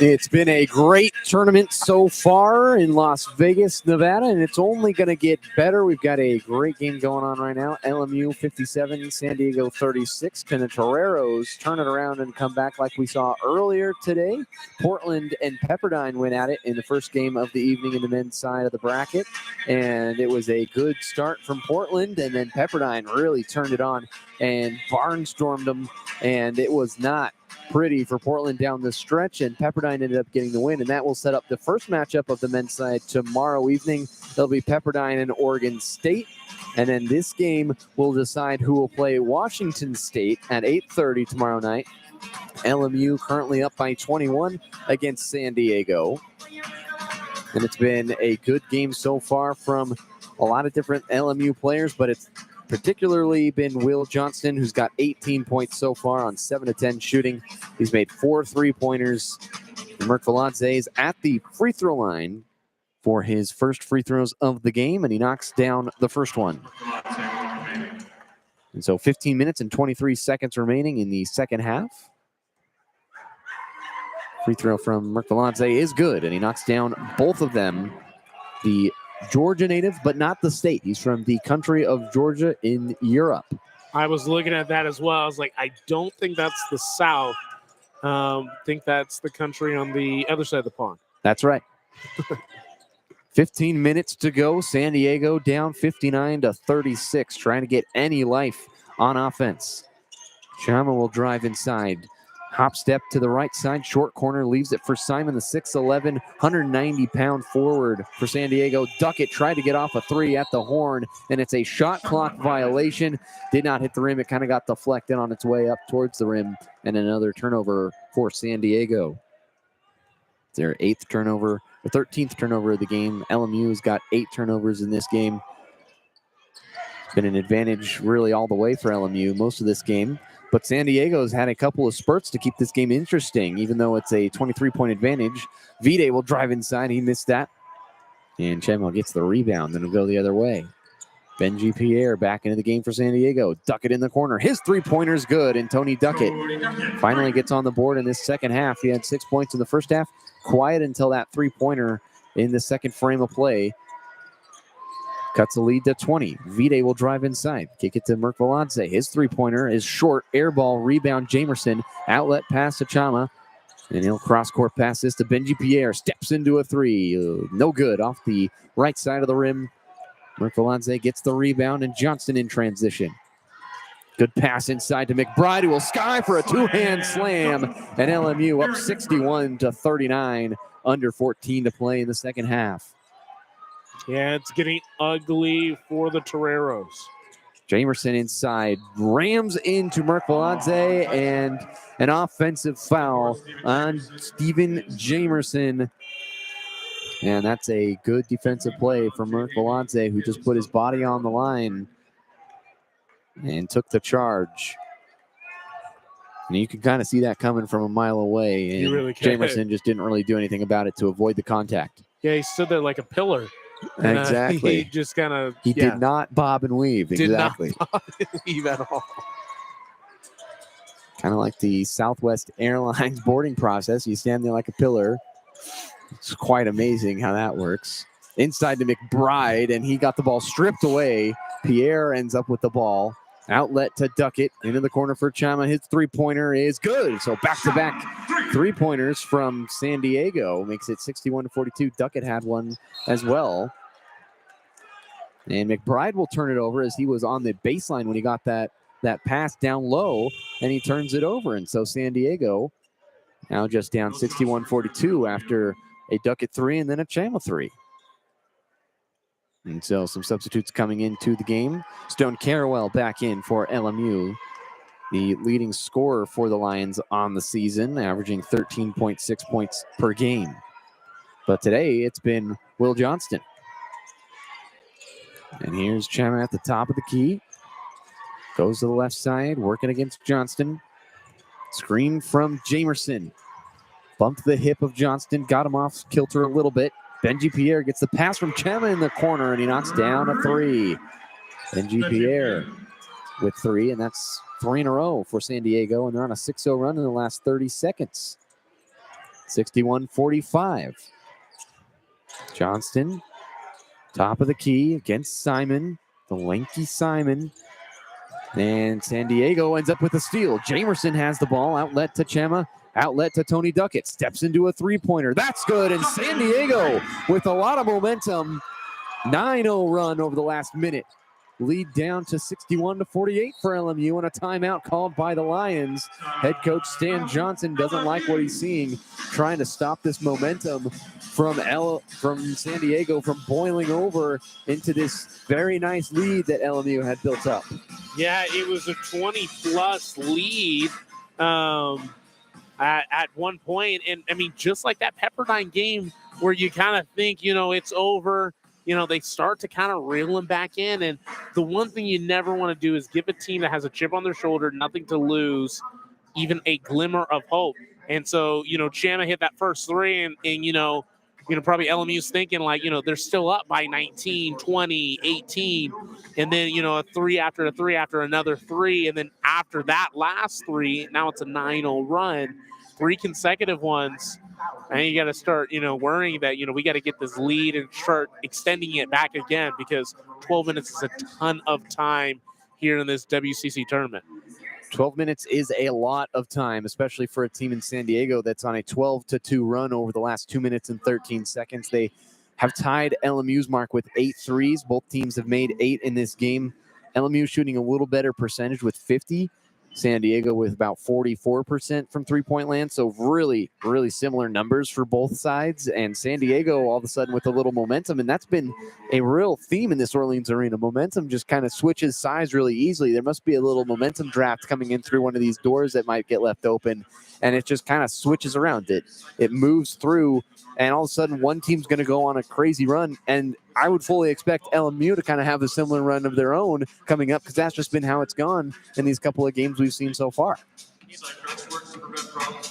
It's been a great tournament so far in Las Vegas, Nevada, and it's only going to get better. We've got a great game going on right now. LMU 57, San Diego 36. Can the Toreros turn it around and come back like we saw earlier today? Portland and Pepperdine went at it in the first game of the evening in the men's side of the bracket, and it was a good start from Portland, and then Pepperdine really turned it on and barnstormed them, and it was not pretty for Portland down the stretch, and Pepperdine ended up getting the win, and that will set up the first matchup of the men's side tomorrow evening. It'll be Pepperdine and Oregon State, and then this game will decide who will play Washington State at 8:30 tomorrow night. LMU currently up by 21 against San Diego, and it's been a good game so far from a lot of different LMU players, but it's particularly been Will Johnston, who's got 18 points so far on 7 of 10 shooting. He's made 4 3-pointers. Merk Veladze is at the free throw line for his first free throws of the game, and he knocks down the first one. And so 15 minutes and 23 seconds remaining in the second half. Free throw from Merk Veladze is good, and he knocks down both of them. The Georgia native, but not the state. He's from the country of Georgia in Europe. I was looking at that as well. I was like, I don't think that's the South. I think that's the country on the other side of the pond. That's right. 15 minutes to go. San Diego down 59-36, trying to get any life on offense. Chama will drive inside. Hop step to the right side, short corner, leaves it for Simon, the 6'11", 190-pound forward for San Diego. Duckett tried to get off a three at the horn, and it's a shot clock violation. Did not hit the rim. It kind of got deflected on its way up towards the rim, and another turnover for San Diego. It's their 8th turnover, the 13th turnover of the game. LMU's got 8 turnovers in this game. It's been an advantage really all the way for LMU most of this game. But San Diego's had a couple of spurts to keep this game interesting, even though it's a 23-point advantage. Vide will drive inside. He missed that. And Chema gets the rebound, then it'll go the other way. Benji Pierre back into the game for San Diego. Duckett in the corner. His three-pointer's good, and Tony Duckett finally gets on the board in this second half. He had 6 points in the first half. Quiet until that three-pointer in the second frame of play. Cuts the lead to 20. Vide will drive inside. Kick it to Merk Veladze. His three-pointer is short. Air ball, rebound, Jamerson. Outlet pass to Chama. And he'll cross-court pass this to Benji Pierre. Steps into a three. No good. Off the right side of the rim. Merk Veladze gets the rebound, and Johnston in transition. Good pass inside to McBride, who will sky for a two-hand slam. And LMU up 61-39. Under 14 to play in the second half. Yeah, it's getting ugly for the Toreros. Jamerson inside, rams into Merk Veladze, and an offensive foul on Steven Jamerson. And that's a good defensive play from Merk Veladze, who just put his body on the line and took the charge. And you can kind of see that coming from a mile away. And you really can. Jamerson just didn't really do anything about it to avoid the contact. Yeah, he stood there like a pillar. Exactly. He just kind of... He did not bob and weave. Exactly. Did not bob and weave at all. Kind of like the Southwest Airlines boarding process. You stand there like a pillar. It's quite amazing how that works. Inside to McBride, and he got the ball stripped away. Pierre ends up with the ball. Outlet to Duckett. Into the corner for Chama. His three-pointer is good. So back-to-back three-pointers from San Diego. Makes it 61-42. Duckett had one as well. And McBride will turn it over as he was on the baseline when he got that pass down low, and he turns it over. And so San Diego now just down 61-42 after a Duckett three and then a Chama three. And so some substitutes coming into the game. Stone Carrawell back in for LMU, the leading scorer for the Lions on the season, averaging 13.6 points per game. But today it's been Will Johnston. And here's Chama at the top of the key. Goes to the left side, working against Johnston. Screen from Jamerson. Bumped the hip of Johnston, got him off kilter a little bit. Benji Pierre gets the pass from Chama in the corner, and he knocks down a three. Benji Pierre with three, and that's 3 in a row for San Diego, and they're on a 6-0 run in the last 30 seconds. 61-45. Johnston, top of the key against Simon, the lanky Simon. And San Diego ends up with a steal. Jamerson has the ball, outlet to Chema, outlet to Tony Duckett, steps into a three-pointer. That's good, and San Diego with a lot of momentum. 9-0 run over the last minute. Lead down to 61-48 for LMU, and a timeout called by the Lions. Head coach Stan Johnson doesn't like what he's seeing, trying to stop this momentum from San Diego from boiling over into this very nice lead that LMU had built up. Yeah, it was a 20-plus lead at one point. And, I mean, just like that Pepperdine game where you kind of think, it's over, they start to kind of reel them back in. And the one thing you never want to do is give a team that has a chip on their shoulder, nothing to lose, even a glimmer of hope. And so, Chama hit that first three, and probably LMU's thinking like, they're still up by 19, 20, 18. And then, a three after another three. And then after that last three, now it's a 9-0 run, 3 consecutive ones. And you got to start, worrying that, we got to get this lead and start extending it back again, because 12 minutes is a ton of time here in this WCC tournament. 12 minutes is a lot of time, especially for a team in San Diego that's on a 12-2 run over the last 2 minutes and 13 seconds. They have tied LMU's mark with 8 threes. Both teams have made 8 in this game. LMU shooting a little better percentage with 50. San Diego with about 44% from three-point land. So really, really similar numbers for both sides. And San Diego all of a sudden with a little momentum. And that's been a real theme in this Orleans arena. Momentum just kind of switches sides really easily. There must be a little momentum draft coming in through one of these doors that might get left open. And it just kind of switches around. It moves through, and all of a sudden one team's going to go on a crazy run. And I would fully expect LMU to kind of have a similar run of their own coming up, because that's just been how it's gone in these couple of games we've seen so far.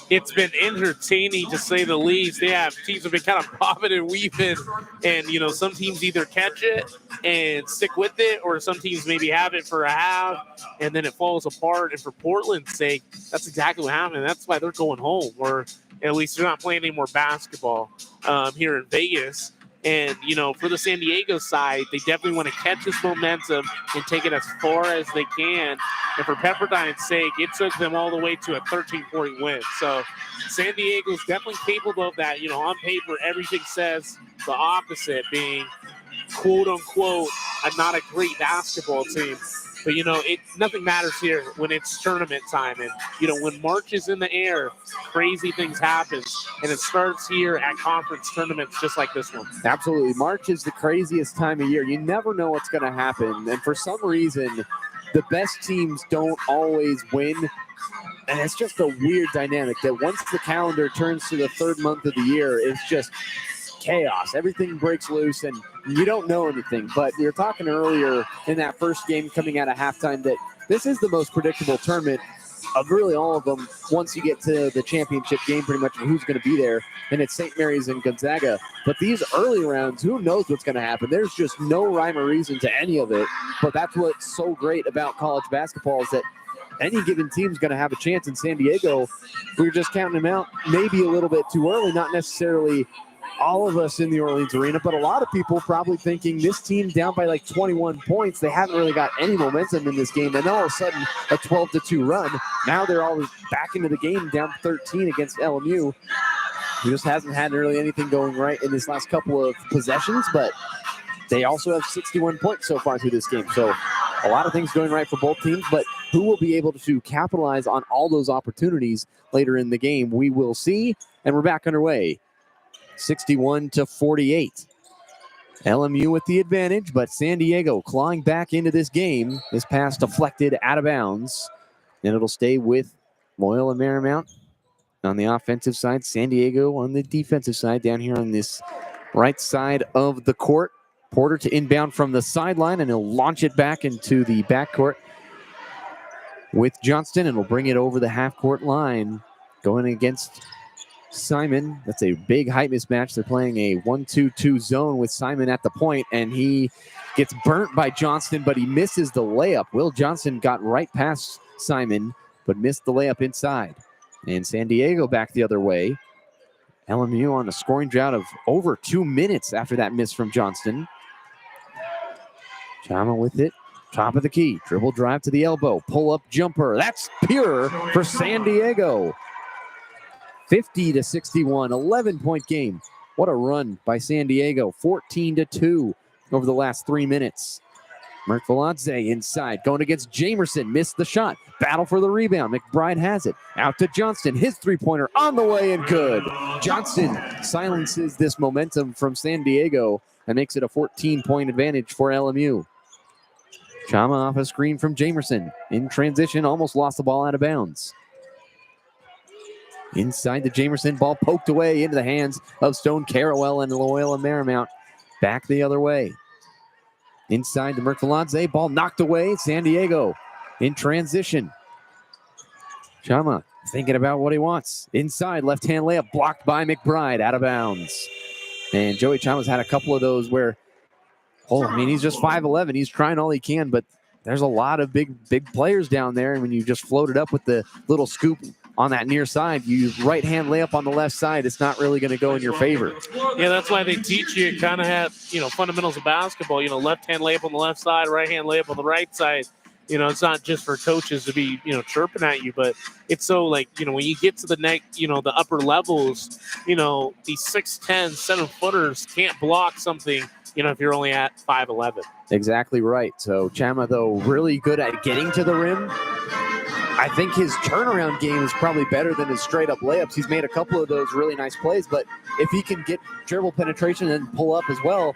It's been entertaining, to say the least. Yeah, teams have been kind of bobbing and weaving, and some teams either catch it and stick with it, or some teams maybe have it for a half and then it falls apart. And for Portland's sake, that's exactly what happened. That's why they're going home, or at least they're not playing any more basketball here in Vegas. And, for the San Diego side, they definitely want to catch this momentum and take it as far as they can. And for Pepperdine's sake, it took them all the way to a 13-point win. So San Diego's definitely capable of that. On paper, everything says the opposite, being, quote-unquote, not a great basketball team. But, nothing matters here when it's tournament time. And, when March is in the air, crazy things happen. And it starts here at conference tournaments just like this one. Absolutely. March is the craziest time of year. You never know what's going to happen. And for some reason, the best teams don't always win. And it's just a weird dynamic that once the calendar turns to the third month of the year, it's just chaos. Everything breaks loose and you don't know anything. But we were talking earlier in that first game coming out of halftime that this is the most predictable tournament of really all of them once you get to the championship game, pretty much who's going to be there. And it's St. Mary's and Gonzaga. But these early rounds, who knows what's going to happen? There's just no rhyme or reason to any of it. But that's what's so great about college basketball, is that any given team's going to have a chance. In San Diego, we were just counting them out maybe a little bit too early, not necessarily all of us in the Orleans arena, but a lot of people probably thinking this team down by like 21 points. They haven't really got any momentum in this game. And then all of a sudden a 12-2 run. Now they're all back into the game down 13 against LMU. He just hasn't had really anything going right in this last couple of possessions, but they also have 61 points so far through this game. So a lot of things going right for both teams, but who will be able to capitalize on all those opportunities later in the game, we will see. And we're back underway. 61-48. LMU with the advantage, but San Diego clawing back into this game. This pass deflected out of bounds, and it'll stay with Loyola Marymount on the offensive side. San Diego on the defensive side down here on this right side of the court. Porter to inbound from the sideline, and he'll launch it back into the backcourt with Johnston, and will bring it over the half-court line, going against Simon. That's a big height mismatch. They're playing a 1-2-2 zone with Simon at the point, and he gets burnt by Johnston, but he misses the layup. Will Johnson got right past Simon, but missed the layup inside. And San Diego back the other way. LMU on a scoring drought of over 2 minutes after that miss from Johnston. Chama with it. Top of the key. Dribble drive to the elbow. Pull up jumper. That's pure for San Diego. 50-61. 11-point game. What a run by San Diego. 14-2 over the last 3 minutes. Merkvaladze inside, going against Jamerson, missed the shot. Battle for the rebound. McBride has it. Out to Johnston. His three-pointer on the way and good. Johnston silences this momentum from San Diego and makes it a 14-point advantage for LMU. Chama off a screen from Jamerson. In transition, almost lost the ball out of bounds. Inside the Jamerson, ball poked away into the hands of Stone Carrawell and Loyola Marymount. Back the other way. Inside the Merkvaladze, ball knocked away. San Diego in transition. Chama thinking about what he wants. Inside, left-hand layup blocked by McBride, out of bounds. And Joey Chama's had a couple of those where, he's just 5'11". He's trying all he can, but there's a lot of big players down there. And when you just float it up with the little scoop on that near side, you right-hand layup on the left side, it's not really going to go in your favor. Yeah, that's why they teach you kind of have, fundamentals of basketball, left-hand layup on the left side, right-hand layup on the right side. It's not just for coaches to be, chirping at you, but it's so when you get to the the upper levels, these 6'10", 7-footers can't block something, if you're only at 5'11". Exactly right. So Chama, though, really good at getting to the rim. I think his turnaround game is probably better than his straight-up layups. He's made a couple of those really nice plays, but if he can get dribble penetration and pull up as well,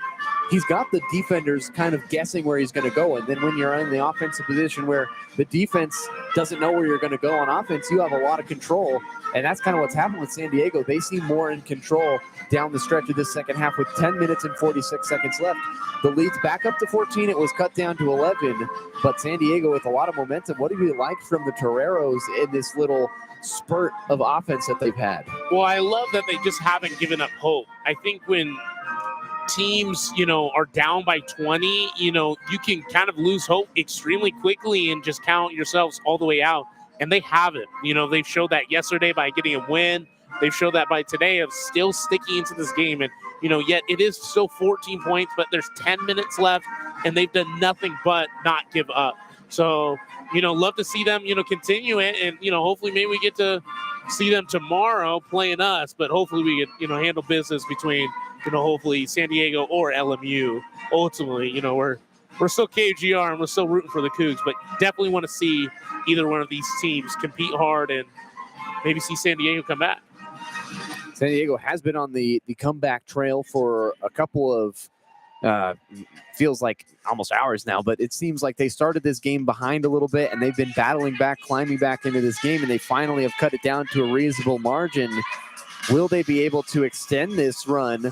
he's got the defenders kind of guessing where he's going to go. And then when you're in the offensive position where the defense doesn't know where you're going to go on offense, you have a lot of control. And that's kind of what's happened with San Diego. They seem more in control down the stretch of this second half with 10 minutes and 46 seconds left. The lead's back up to 14. It was cut down to 11. But San Diego with a lot of momentum. What have you liked from the Toreros in this little spurt of offense that they've had? Well, I love that they just haven't given up hope. I think when teams, are down by 20, you can kind of lose hope extremely quickly and just count yourselves all the way out. And they haven't. They've showed that yesterday by getting a win. They've showed that by today of still sticking into this game. And, yet it is still 14 points, but there's 10 minutes left, and they've done nothing but not give up. So, love to see them, continue it. And, hopefully maybe we get to see them tomorrow playing us, but hopefully we can, handle business between, hopefully San Diego or LMU. Ultimately, we're still KGR and we're still rooting for the Cougs, but definitely want to see either one of these teams compete hard and maybe see San Diego come back. San Diego has been on the comeback trail for a couple of, feels like almost hours now, but it seems like they started this game behind a little bit and they've been battling back, climbing back into this game, and they finally have cut it down to a reasonable margin. Will they be able to extend this run?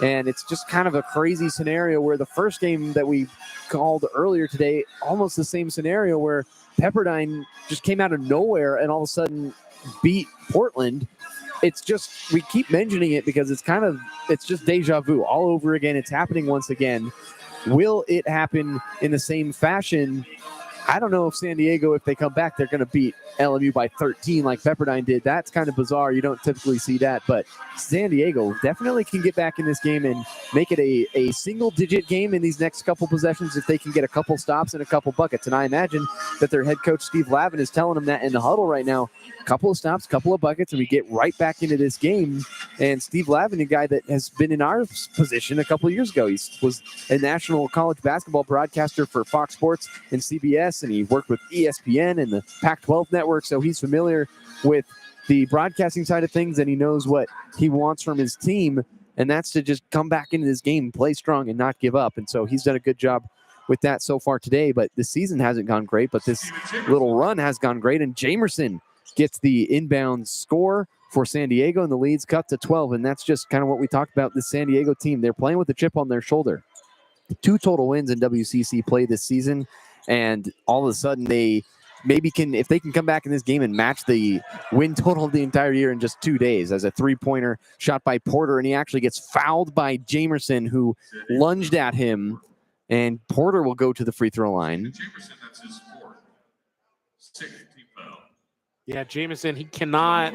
And it's just kind of a crazy scenario where the first game that we called earlier today, almost the same scenario where Pepperdine just came out of nowhere and all of a sudden beat Portland. It's just, we keep mentioning it because it's just deja vu all over again. It's happening once again. Will it happen in the same fashion? I don't know if San Diego, if they come back, they're going to beat LMU by 13 like Pepperdine did. That's kind of bizarre. You don't typically see that. But San Diego definitely can get back in this game and make it a single-digit game in these next couple possessions if they can get a couple stops and a couple buckets. And I imagine that their head coach, Steve Lavin, is telling them that in the huddle right now. Couple of stops, couple of buckets, and we get right back into this game. And Steve Lavin, a guy that has been in our position a couple of years ago, he was a national college basketball broadcaster for Fox Sports and CBS, and he worked with ESPN and the Pac-12 network, so he's familiar with the broadcasting side of things, and he knows what he wants from his team, and that's to just come back into this game, play strong, and not give up. And so he's done a good job with that so far today, but the season hasn't gone great, but this little run has gone great, and Jamerson gets the inbound score for San Diego, and the lead's cut to 12, and that's just kind of what we talked about, the San Diego team. They're playing with a chip on their shoulder. 2 total wins in WCC play this season, and all of a sudden they maybe can, if they can come back in this game and match the win total of the entire year in just 2 days, as a three-pointer shot by Porter, and he actually gets fouled by Jamerson, who lunged at him, and Porter will go to the free throw line. Jamerson, that's his fourth. 6th team foul. Yeah, Jamerson, he cannot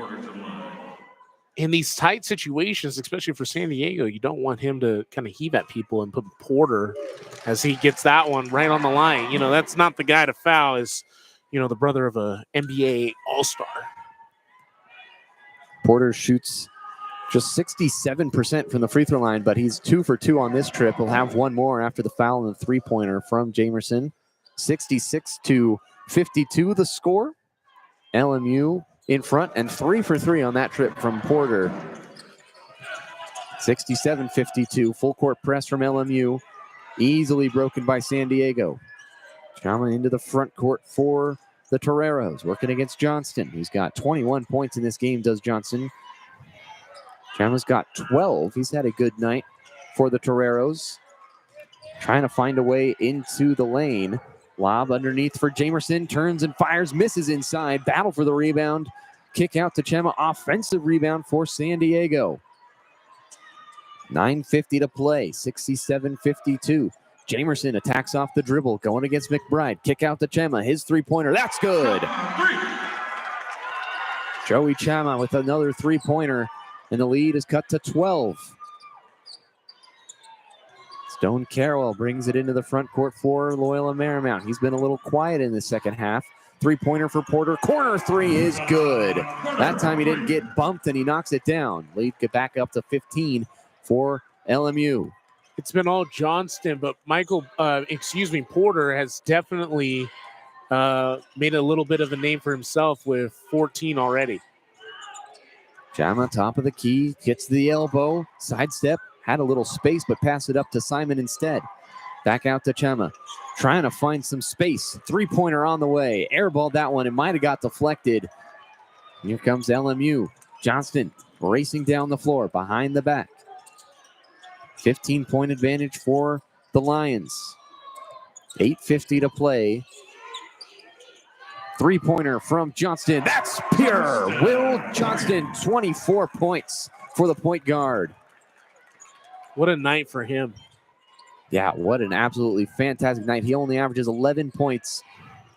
in these tight situations, especially for San Diego, you don't want him to kind of heave at people and put Porter as he gets that one right on the line. That's not the guy to foul, is, the brother of a NBA All-Star. Porter shoots just 67% from the free throw line, but he's 2 for 2 on this trip. He'll have one more after the foul and the three-pointer from Jamerson. 66-52 the score. LMU in front, and 3 for 3 on that trip from Porter. 67-52, full court press from LMU. Easily broken by San Diego. Chama into the front court for the Toreros, working against Johnston, who's got 21 points in this game, does Johnson. Chama's got 12. He's had a good night for the Toreros. Trying to find a way into the lane. Lob underneath for Jamerson. Turns and fires. Misses inside. Battle for the rebound. Kick out to Chema. Offensive rebound for San Diego. 9:50 to play. 67-52. Jamerson attacks off the dribble. Going against McBride. Kick out to Chema. His three-pointer. That's good. Joey Chama with another three-pointer. And the lead is cut to 12. Stone Carroll brings it into the front court for Loyola Marymount. He's been a little quiet in the second half. Three-pointer for Porter. Corner three is good. That time he didn't get bumped and he knocks it down. Lead get back up to 15 for LMU. It's been all Johnston, but Porter has definitely made a little bit of a name for himself with 14 already. Chama, top of the key, gets to the elbow, sidestep, had a little space, but passed it up to Simon instead. Back out to Chama, trying to find some space. Three-pointer on the way. Airballed that one. It might have got deflected. Here comes LMU. Johnston racing down the floor, behind the back. 15-point advantage for the Lions. 8:50 to play. Three-pointer from Johnston. That's pure. Will Johnston, 24 points for the point guard. What a night for him. Yeah, what an absolutely fantastic night. He only averages 11 points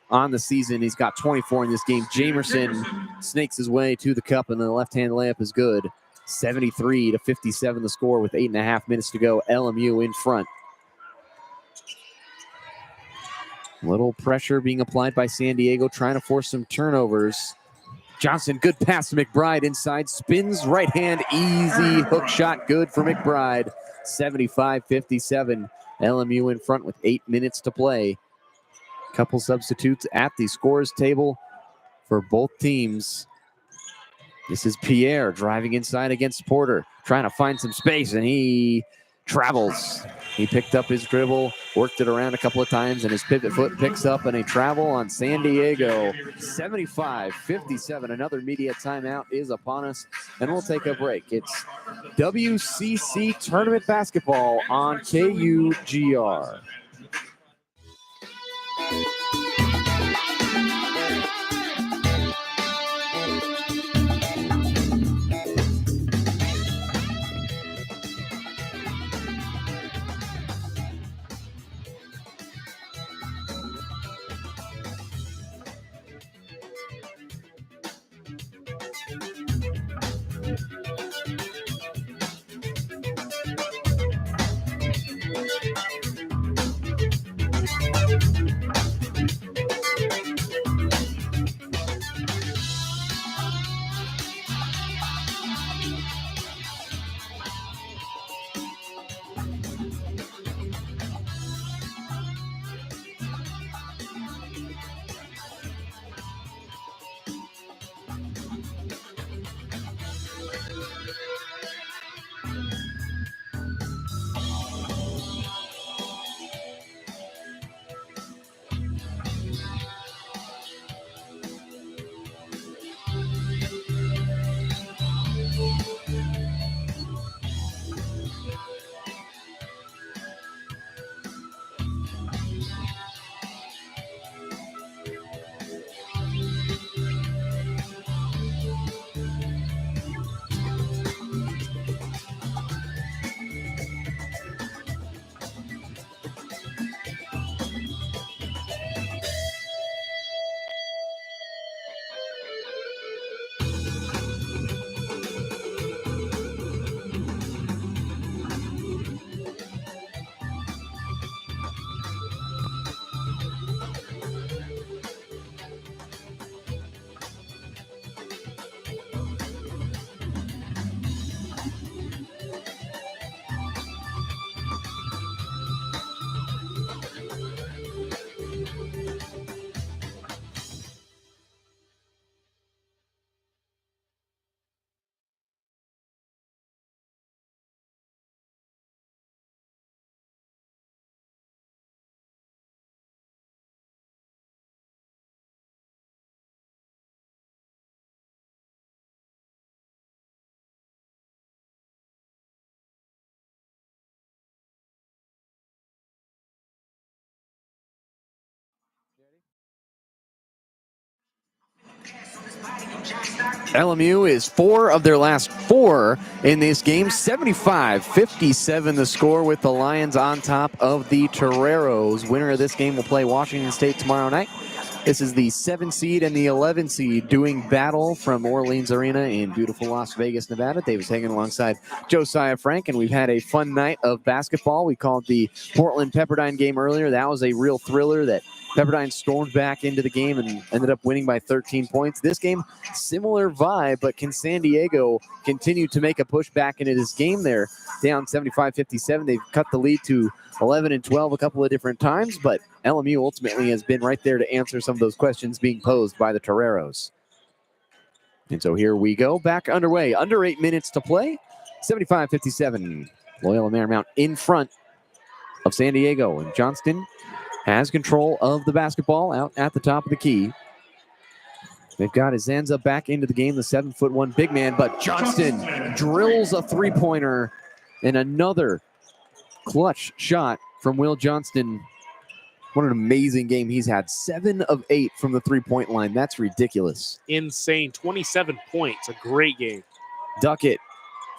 on the season. He's got 24 in this game. Jamerson snakes his way to the cup, and the left-hand layup is good. 73-57 the score with 8.5 minutes to go. LMU in front. Little pressure being applied by San Diego, trying to force some turnovers. Johnson, good pass to McBride inside. Spins right hand, easy hook shot, good for McBride. 75-57. LMU in front with 8 minutes to play. Couple substitutes at the scores table for both teams. This is Pierre driving inside against Porter, trying to find some space, and he travels. He picked up his dribble, worked it around a couple of times, and his pivot foot picks up and a travel on San Diego. 75-57. Another media timeout is upon us, and we'll take a break. It's WCC Tournament Basketball on KUGR. LMU is 4 of their last 4 in this game. 75-57 the score, with the Lions on top of the Toreros. Winner of this game will play Washington State tomorrow night. This is the 7 seed and the 11 seed doing battle from Orleans Arena in beautiful Las Vegas, Nevada. Davis Hagen alongside Josiah Frank, and we've had a fun night of basketball. We called the Portland-Pepperdine game earlier. That was a real thriller that Pepperdine stormed back into the game and ended up winning by 13 points. This game, similar vibe, but can San Diego continue to make a push back into this game? They're down 75-57. They've cut the lead to 11 and 12 a couple of different times, but LMU ultimately has been right there to answer some of those questions being posed by the Toreros. And so here we go, back underway. Under 8 minutes to play. 75-57. Loyola Marymount in front of San Diego, and Johnston has control of the basketball out at the top of the key. They've got Izanza back into the game, the 7'1" big man, but Johnston drills a three-pointer, and another clutch shot from Will Johnston. What an amazing game he's had. 7 of 8 from the three-point line. That's ridiculous. Insane. 27 points. A great game. Duckett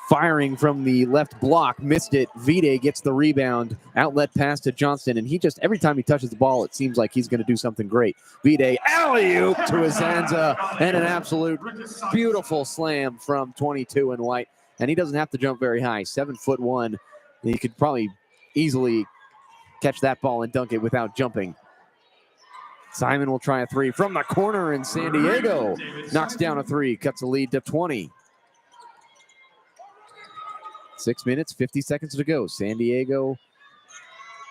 firing from the left block, missed it. Vide gets the rebound, outlet pass to Johnston, and he just, every time he touches the ball, it seems like he's going to do something great. Vide alley-oop to Izanza, and an absolute beautiful slam from 22 in white. And he doesn't have to jump very high. 7'1". He could probably easily catch that ball and dunk it without jumping. Simon will try a three from the corner, and San Diego knocks down a three, cuts the lead to 20. 6 minutes, 50 seconds to go. San Diego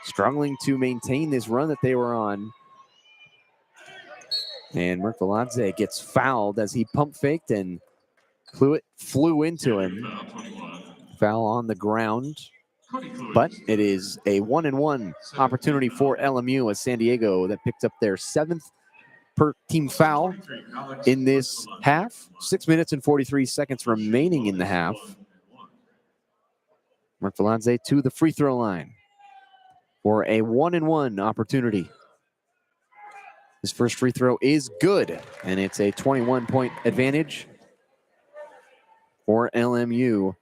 struggling to maintain this run that they were on. And Merkviladze gets fouled as he pump faked, and flew into him. Foul on the ground. But it is a 1-and-1 opportunity for LMU, as San Diego that picked up their 7th per team foul in this half. 6 minutes and 43 seconds remaining in the half. Merkviladze to the free throw line for a 1-and-1 opportunity. His first free throw is good, and it's a 21-point advantage for LMU.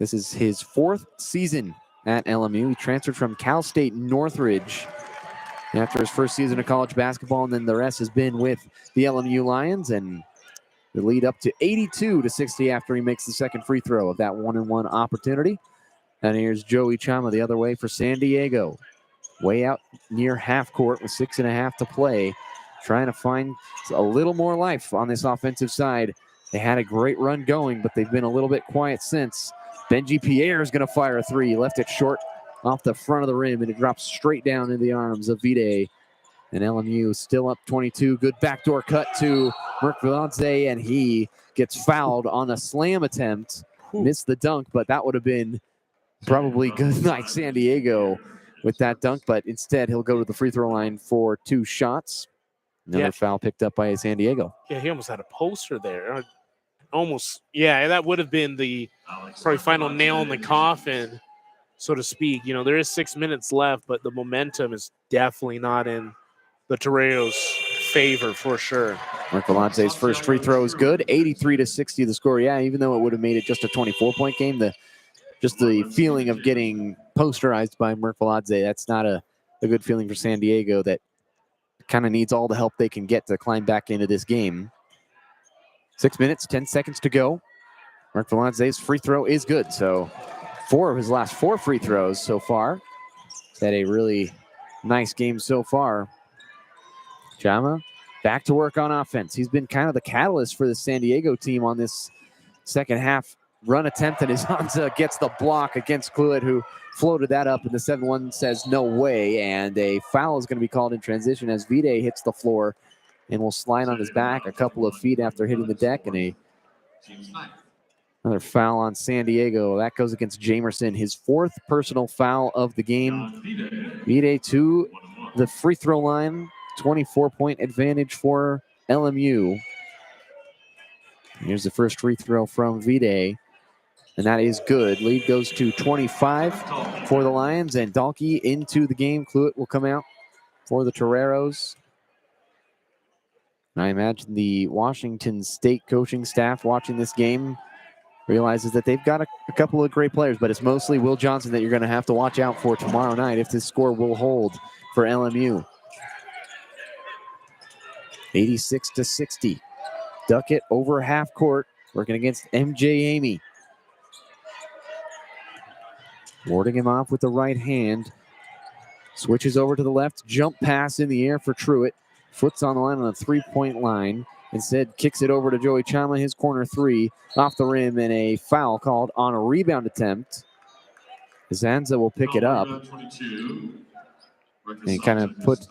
This is his 4th season at LMU. He transferred from Cal State Northridge after his first season of college basketball, and then the rest has been with the LMU Lions, and the lead up to 82-60 after he makes the second free throw of that 1-and-1 opportunity. And here's Joey Chama the other way for San Diego. Way out near half court with 6.5 to play, trying to find a little more life on this offensive side. They had a great run going, but they've been a little bit quiet since. Benji Pierre is going to fire a three. Left it short off the front of the rim, and it drops straight down into the arms of Vide. And LMU still up 22. Good backdoor cut to Merkviladze, and he gets fouled on a slam attempt. Missed the dunk, but that would have been probably good night San Diego with that dunk, but instead he'll go to the free throw line for 2 shots. Another foul picked up by San Diego. Yeah, he almost had a poster there. Almost, yeah, that would have been the probably final nail in the coffin, so to speak. You know, there is 6 minutes left, but the momentum is definitely not in the Toreros' favor for sure. Merkviladze's first free throw is good. 83-60 the score. Yeah, even though it would have made it just a 24-point game, just the feeling of getting posterized by Merkviladze, that's not a good feeling for San Diego, that kind of needs all the help they can get to climb back into this game. 6 minutes, 10 seconds to go. Merkviladze's free throw is good. So 4 of his last 4 free throws so far. He's had a really nice game so far. Chama back to work on offense. He's been kind of the catalyst for the San Diego team on this second half run attempt, and Izanza gets the block against Cluett, who floated that up, and the 7-1 says no way, and a foul is going to be called in transition as Vide hits the floor and will slide on his back a couple of feet after hitting the deck, and another foul on San Diego. That goes against Jamerson, his 4th personal foul of the game. Vide to the free throw line, 24-point advantage for LMU. Here's the first free throw from Vide, and that is good. Lead goes to 25 for the Lions, and Dalkey into the game. Cluett will come out for the Toreros. I imagine the Washington State coaching staff watching this game realizes that they've got a couple of great players, but it's mostly Will Johnson that you're going to have to watch out for tomorrow night if this score will hold for LMU. 86-60. Duckett over half court, working against MJ Amy. Warding him off with the right hand. Switches over to the left. Jump pass in the air for Truitt. Foot's on the line on a three-point line. Instead, kicks it over to Joey Chama. His corner three off the rim, and a foul called on a rebound attempt. Zanza will pick it up. And he kind of put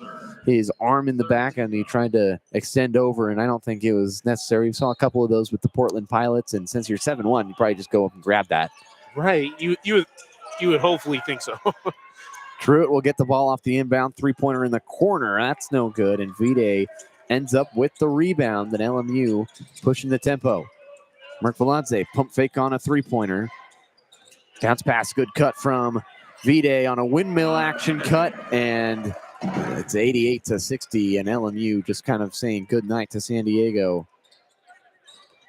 his arm in the back and he tried to extend over, and I don't think it was necessary. We saw a couple of those with the Portland Pilots, and since you're 7-1, you probably just go up and grab that. Right. You would hopefully think so. Truitt will get the ball off the inbound three-pointer in the corner. That's no good, and Vide ends up with the rebound, and LMU pushing the tempo. Merkviladze pump fake on a three-pointer. Bounce pass, good cut from Vide on a windmill action cut, and it's 88-60, and LMU just kind of saying good night to San Diego.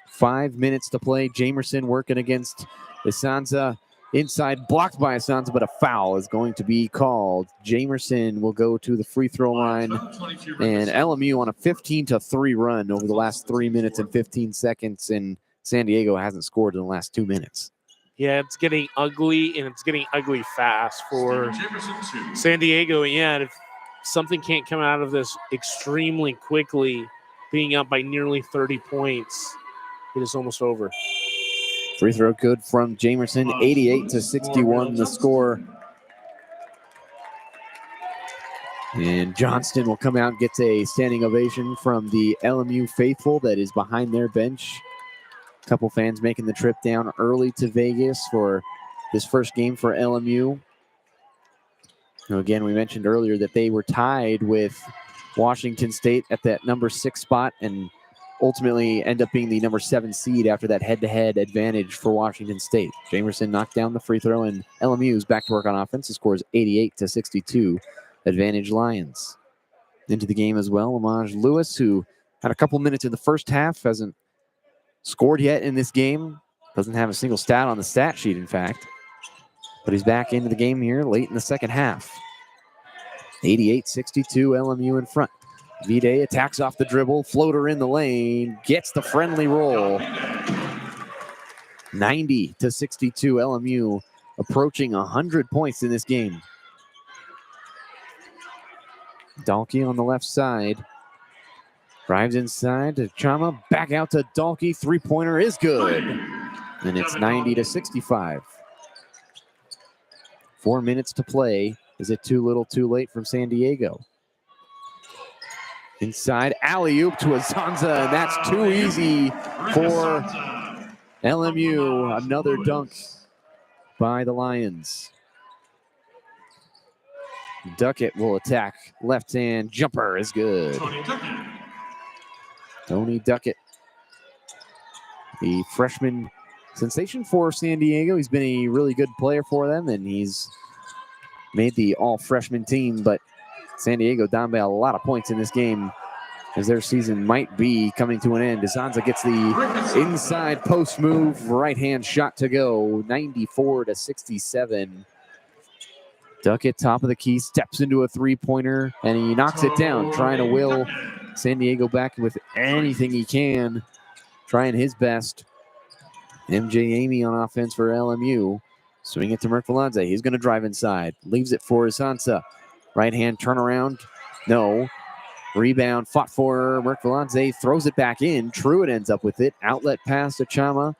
5 minutes to play. Jamerson working against Isanza. Inside, blocked by Isanza, but a foul is going to be called. Jamerson will go to the free throw line, and LMU on a 15-3 run over the last 3 minutes and 15 seconds, and San Diego hasn't scored in the last 2 minutes. Yeah, it's getting ugly, and it's getting ugly fast for San Diego. Yeah, and if something can't come out of this extremely quickly, being up by nearly 30 points, it is almost over. Free throw good from Jamerson, 88-61 the score. And Johnston will come out and gets a standing ovation from the LMU faithful that is behind their bench. A couple fans making the trip down early to Vegas for this first game for LMU. Now, again, we mentioned earlier that they were tied with Washington State at that number 6 spot and ultimately end up being the number 7 seed after that head-to-head advantage for Washington State. Jamerson knocked down the free throw, and LMU's back to work on offense. The score is 88-62. Advantage Lions. Into the game as well, Lamage Lewis, who had a couple minutes in the first half, hasn't scored yet in this game. Doesn't have a single stat on the stat sheet, in fact. But he's back into the game here late in the second half. 88-62, LMU in front. Vide attacks off the dribble, floater in the lane, gets the friendly roll. 90-62, LMU approaching 100 points in this game. Dalkey on the left side. Drives inside to Chama, back out to Dalkey. Three-pointer is good. And it's 90-65. 4 minutes to play. Is it too little too late from San Diego? Inside, alley-oop to Azanza, and that's too easy for LMU. Another dunk by the Lions. Duckett will attack. Left-hand jumper is good. Tony Duckett, the freshman sensation for San Diego. He's been a really good player for them, and he's made the all-freshman team, but San Diego down by a lot of points in this game as their season might be coming to an end. Azanza gets the inside post move, right-hand shot to go, 94-67. Duckett, top of the key, steps into a three-pointer, and he knocks it down, trying to will San Diego back with anything he can, trying his best. MJ Amy on offense for LMU. Swing it to Merkviladze. He's going to drive inside. Leaves it for Azanza. Right-hand turnaround. No. Rebound fought for Merkviladze. Throws it back in. Truitt ends up with it. Outlet pass to Chama.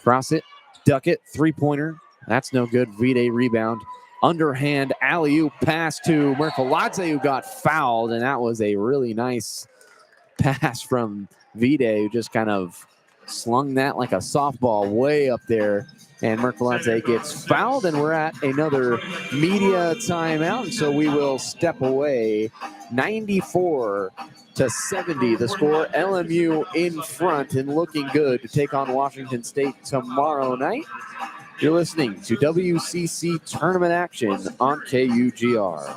Cross it. Duckett. Three-pointer. That's no good. Vide rebound. Underhand alley-oop pass to Merkviladze, who got fouled, and that was a really nice pass from Vide, who just kind of slung that like a softball way up there, and Merkviladze gets fouled, and we're at another media timeout, and so we will step away. 94-70, the score. LMU in front and looking good to take on Washington State tomorrow night. You're listening to WCC Tournament Action on KUGR.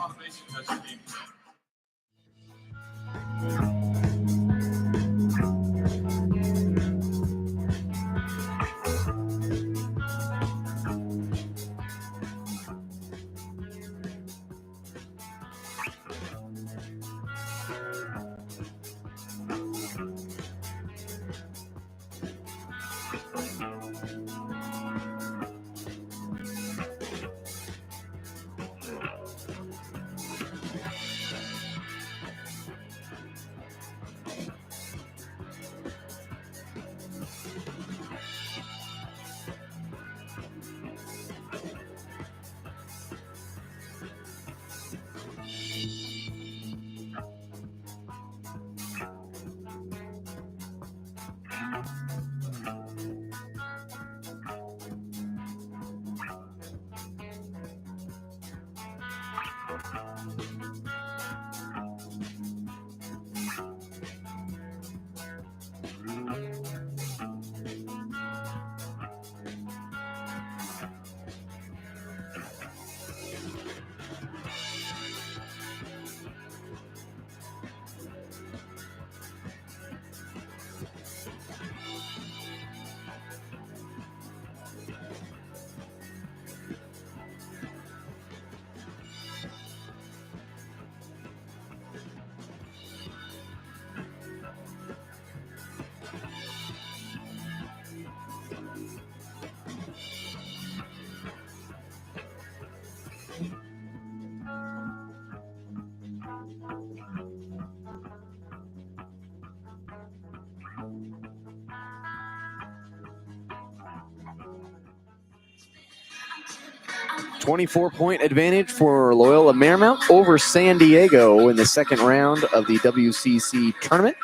24-point advantage for Loyola Marymount over San Diego in the second round of the WCC tournament.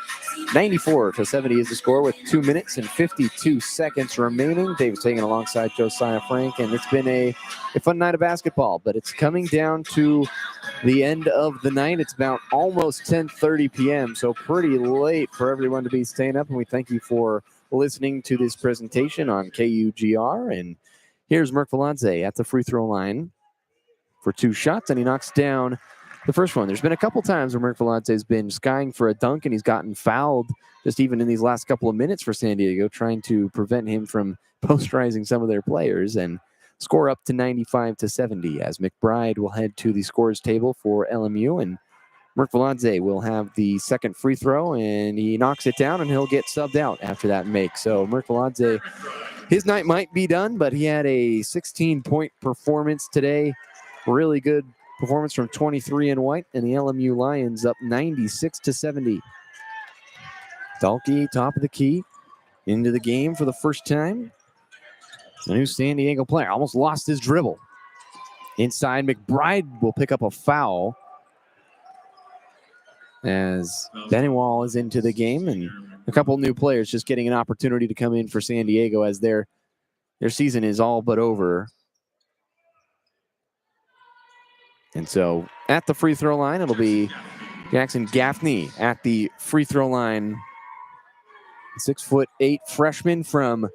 94-70 is the score with 2 minutes and 52 seconds remaining. Dave's taking alongside Josiah Frank, and it's been a fun night of basketball, but it's coming down to the end of the night. It's about almost 10:30 p.m., so pretty late for everyone to be staying up, and we thank you for listening to this presentation on KUGR. And here's Merck Valadze at the free throw line for 2 shots, and he knocks down the first one. There's been a couple times where Merck Valadze has been skying for a dunk, and he's gotten fouled just even in these last couple of minutes for San Diego, trying to prevent him from posterizing some of their players, and score up to 95-70 as McBride will head to the scores table for LMU, and Merck Valadze will have the second free throw, and he knocks it down, and he'll get subbed out after that make. So Merck Valadze, his night might be done, but he had a 16-point performance today. Really good performance from 23 in white, and the LMU Lions up 96-70. Dalkey, top of the key, into the game for the first time. The new San Diego player almost lost his dribble. Inside, McBride will pick up a foul as Bennewall is into the game, and a couple new players just getting an opportunity to come in for San Diego as their season is all but over. And so at the free throw line, it'll be Jackson Gaffney at the free throw line. 6'8" freshman from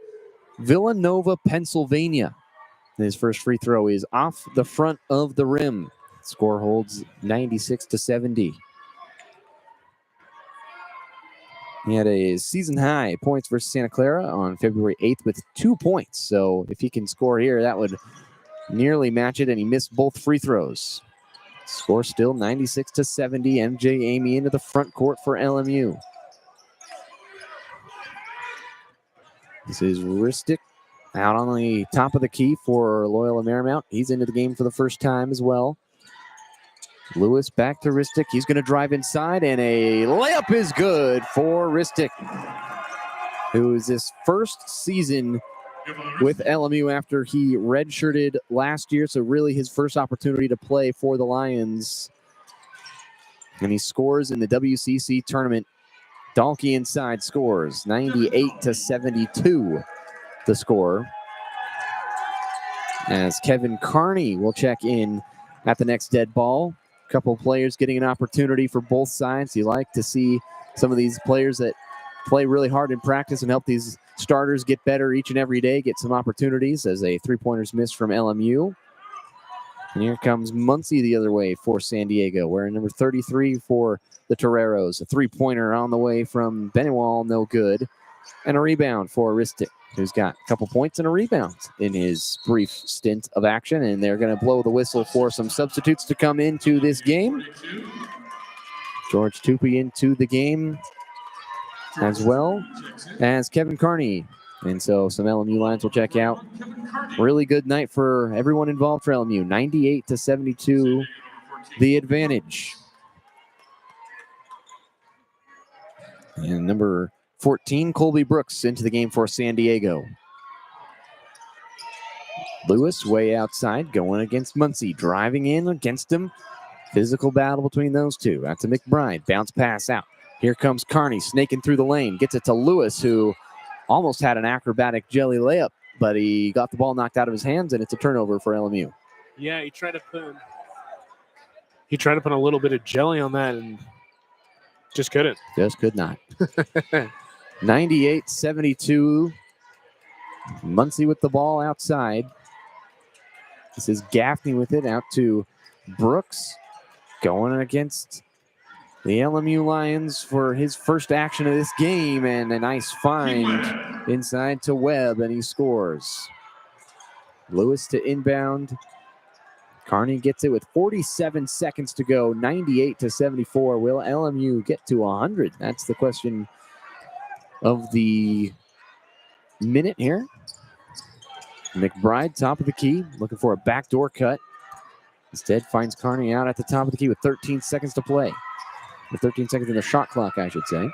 Villanova, Pennsylvania. His first free throw is off the front of the rim. Score holds 96-70. He had a season high points versus Santa Clara on February 8th with 2 points. So if he can score here, that would nearly match it, and he missed both free throws. Score still 96-70. MJ Amy into the front court for LMU. This is Ristic out on the top of the key for Loyola Marymount. He's into the game for the first time as well. Lewis back to Ristic. He's going to drive inside, and a layup is good for Ristic, who is his first season with LMU after he redshirted last year. So really his first opportunity to play for the Lions. And he scores in the WCC tournament. Dalkey inside scores 98-72 the score. As Kevin Carney will check in at the next dead ball. A couple players getting an opportunity for both sides. You like to see some of these players that play really hard in practice and help these starters get better each and every day, get some opportunities, as a three-pointers miss from LMU. And here comes Muncie the other way for San Diego, wearing number 33 for the Toreros. A three-pointer on the way from Bennewall, no good. And a rebound for Ristic, who's got a couple points and a rebound in his brief stint of action. And they're going to blow the whistle for some substitutes to come into this game. George Tupi into the game, as well as Kevin Carney. And so some LMU Lions will check out. Really good night for everyone involved for LMU. 98-72, the advantage. And number 14, Colby Brooks, into the game for San Diego. Lewis way outside, going against Muncie, driving in against him. Physical battle between those two. That's a McBride. Bounce pass out. Here comes Carney snaking through the lane. Gets it to Lewis, who almost had an acrobatic jelly layup, but he got the ball knocked out of his hands, and it's a turnover for LMU. Yeah, he tried to put a little bit of jelly on that and just couldn't. Just could not. 98-72. Muncie with the ball outside. This is Gaffney with it out to Brooks. Going against the LMU Lions for his first action of this game, and a nice find inside to Webb, and he scores. Lewis to inbound. Carney gets it with 47 seconds to go, 98-74. Will LMU get to 100? That's the question of the minute here. McBride, top of the key, looking for a backdoor cut. Instead, finds Carney out at the top of the key with 13 seconds to play. With 13 seconds in the shot clock, I should say.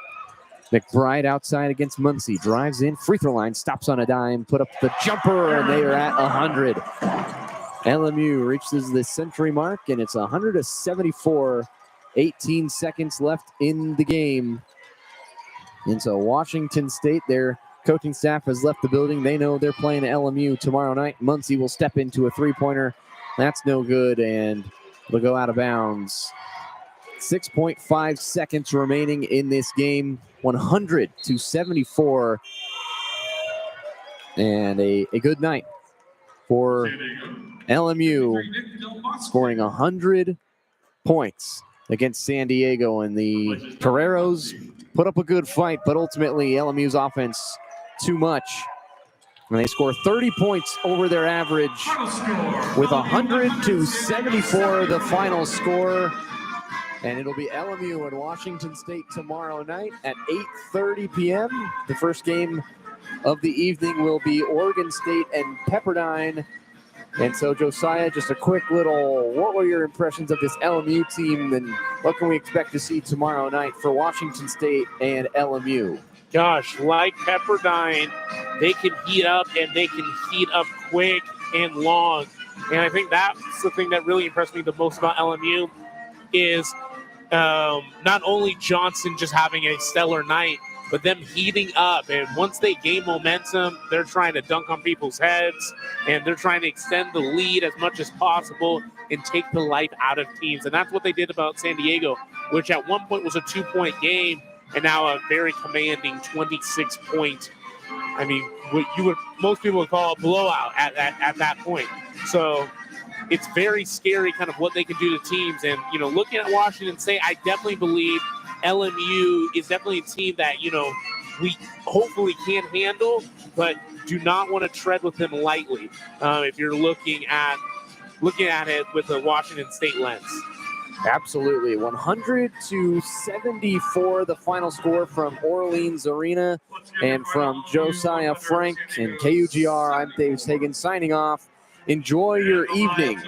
McBride outside against Muncie. Drives in, free throw line, stops on a dime, put up the jumper, and they are at 100. LMU reaches the century mark, and it's 100-74, 18 seconds left in the game. And so Washington State, their coaching staff has left the building. They know they're playing LMU tomorrow night. Muncie will step into a three-pointer. That's no good, and it'll go out of bounds. 6.5 seconds remaining in this game. 100-74. And a good night for LMU, scoring 100 points against San Diego. And the Toreros put up a good fight, but ultimately LMU's offense too much. And they score 30 points over their average with 100-74 the final score. And it'll be LMU and Washington State tomorrow night at 8:30 p.m. The first game of the evening will be Oregon State and Pepperdine. And so, Josiah, just a quick little, what were your impressions of this LMU team, and what can we expect to see tomorrow night for Washington State and LMU? Gosh, like Pepperdine, they can heat up, and they can heat up quick and long. And I think that's the thing that really impressed me the most about LMU is not only Johnson just having a stellar night, but them heating up. And once they gain momentum, they're trying to dunk on people's heads, and they're trying to extend the lead as much as possible and take the life out of teams. And that's what they did about San Diego, which at one point was a 2-point game, and now a very commanding 26-point. I mean, what most people would call a blowout at that point. So it's very scary kind of what they can do to teams. And, looking at Washington State, I definitely believe LMU is definitely a team that, we hopefully can handle, but do not want to tread with them lightly if you're looking at it with a Washington State lens. Absolutely. 100-74 the final score from Orleans Arena. And from Josiah Frank and KUGR, I'm Dave Hagen signing off. Enjoy your evening.